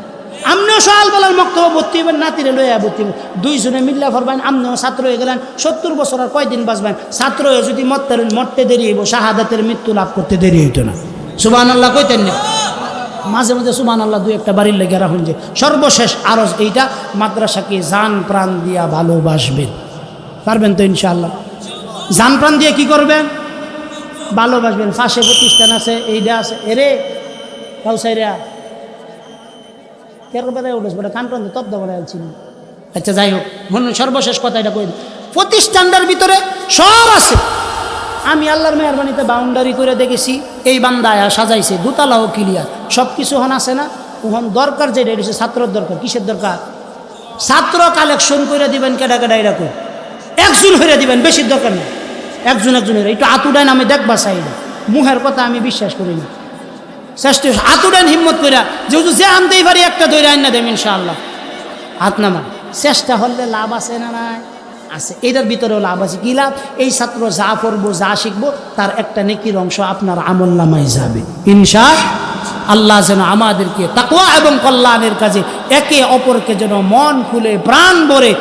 আমনেও সকাল বেলার মক্তব্য ভর্তি হইবেন, নাতিরে লইয়া ভর্তি হইবেন, দুইজনে মিল্লা ফরবেন। আমনেও ছাত্র হয়ে গেলেন, 70 বছর আর কয়দিন বাঁচবেন? ছাত্র হয়ে যদি মরতে দেরি হইব, শাহাদাতের মৃত্যু লাভ করতে দেরি হইতো না। সুবহানাল্লাহ কইতেন না? মাঝে মাঝে সুবহানাল্লাহ দুই একটা বাড়ির লেগে রাখুন। যে সর্বশেষ আরজ এইটা, মাদ্রাসাকে জান প্রাণ দিয়া ভালোবাসবেন। পারবেন তো ইনশাআল্লাহ? জান প্রাণ দিয়ে কি করবেন? ভালোবাসবেন। পাশে প্রতিষ্ঠান আছে, এইটা আছে, এরে কাউসাইরা কেন বেড়ায় উঠেছে বেটা কান প্রান্ত তপ দেওয়া ছিল। আচ্ছা যাই হোক, সর্বশেষ কথা এটা কই, প্রতিষ্ঠানটার ভিতরে সব আছে। আমি আল্লাহর মেহরবানিতে বাউন্ডারি করে দেখেছি, এই বান্দায়া সাজাইছে, দোতলাও ক্লিয়ার, সব কিছু হন আছে না। ওখান দরকার যেটা এসেছে ছাত্রর দরকার। কিসের দরকার? ছাত্র কালেকশন করে দিবেন, কেডা কেডা এরকম একজন হয়ে দিবেন, বেশির দরকার নেই। একজন একজনের একটু আতুডাইন আমি দেখবা চাই না, মুহের কথা আমি বিশ্বাস করি না। চেষ্টা আতুডাইন হিম্মত করে যেহেতু যে আনতেই পারি একটা দৈরা আইন না দেব ইনশাআল্লাহ। হাত নামান, চেষ্টা হলে লাভ আছে না নাই? আছে। এটার ভিতরেও লাভ আছে। কি লাভ? এই ছাত্র যা পড়বো, যা শিখবো, তার একটা নেকির অংশ আপনার আমলনামায় যাবে ইনশাআল্লাহ। যেন আমাদেরকে তাকওয়া এবং কল্যাণের কাজে একে অপরকে যেন মন খুলে প্রাণ ভরে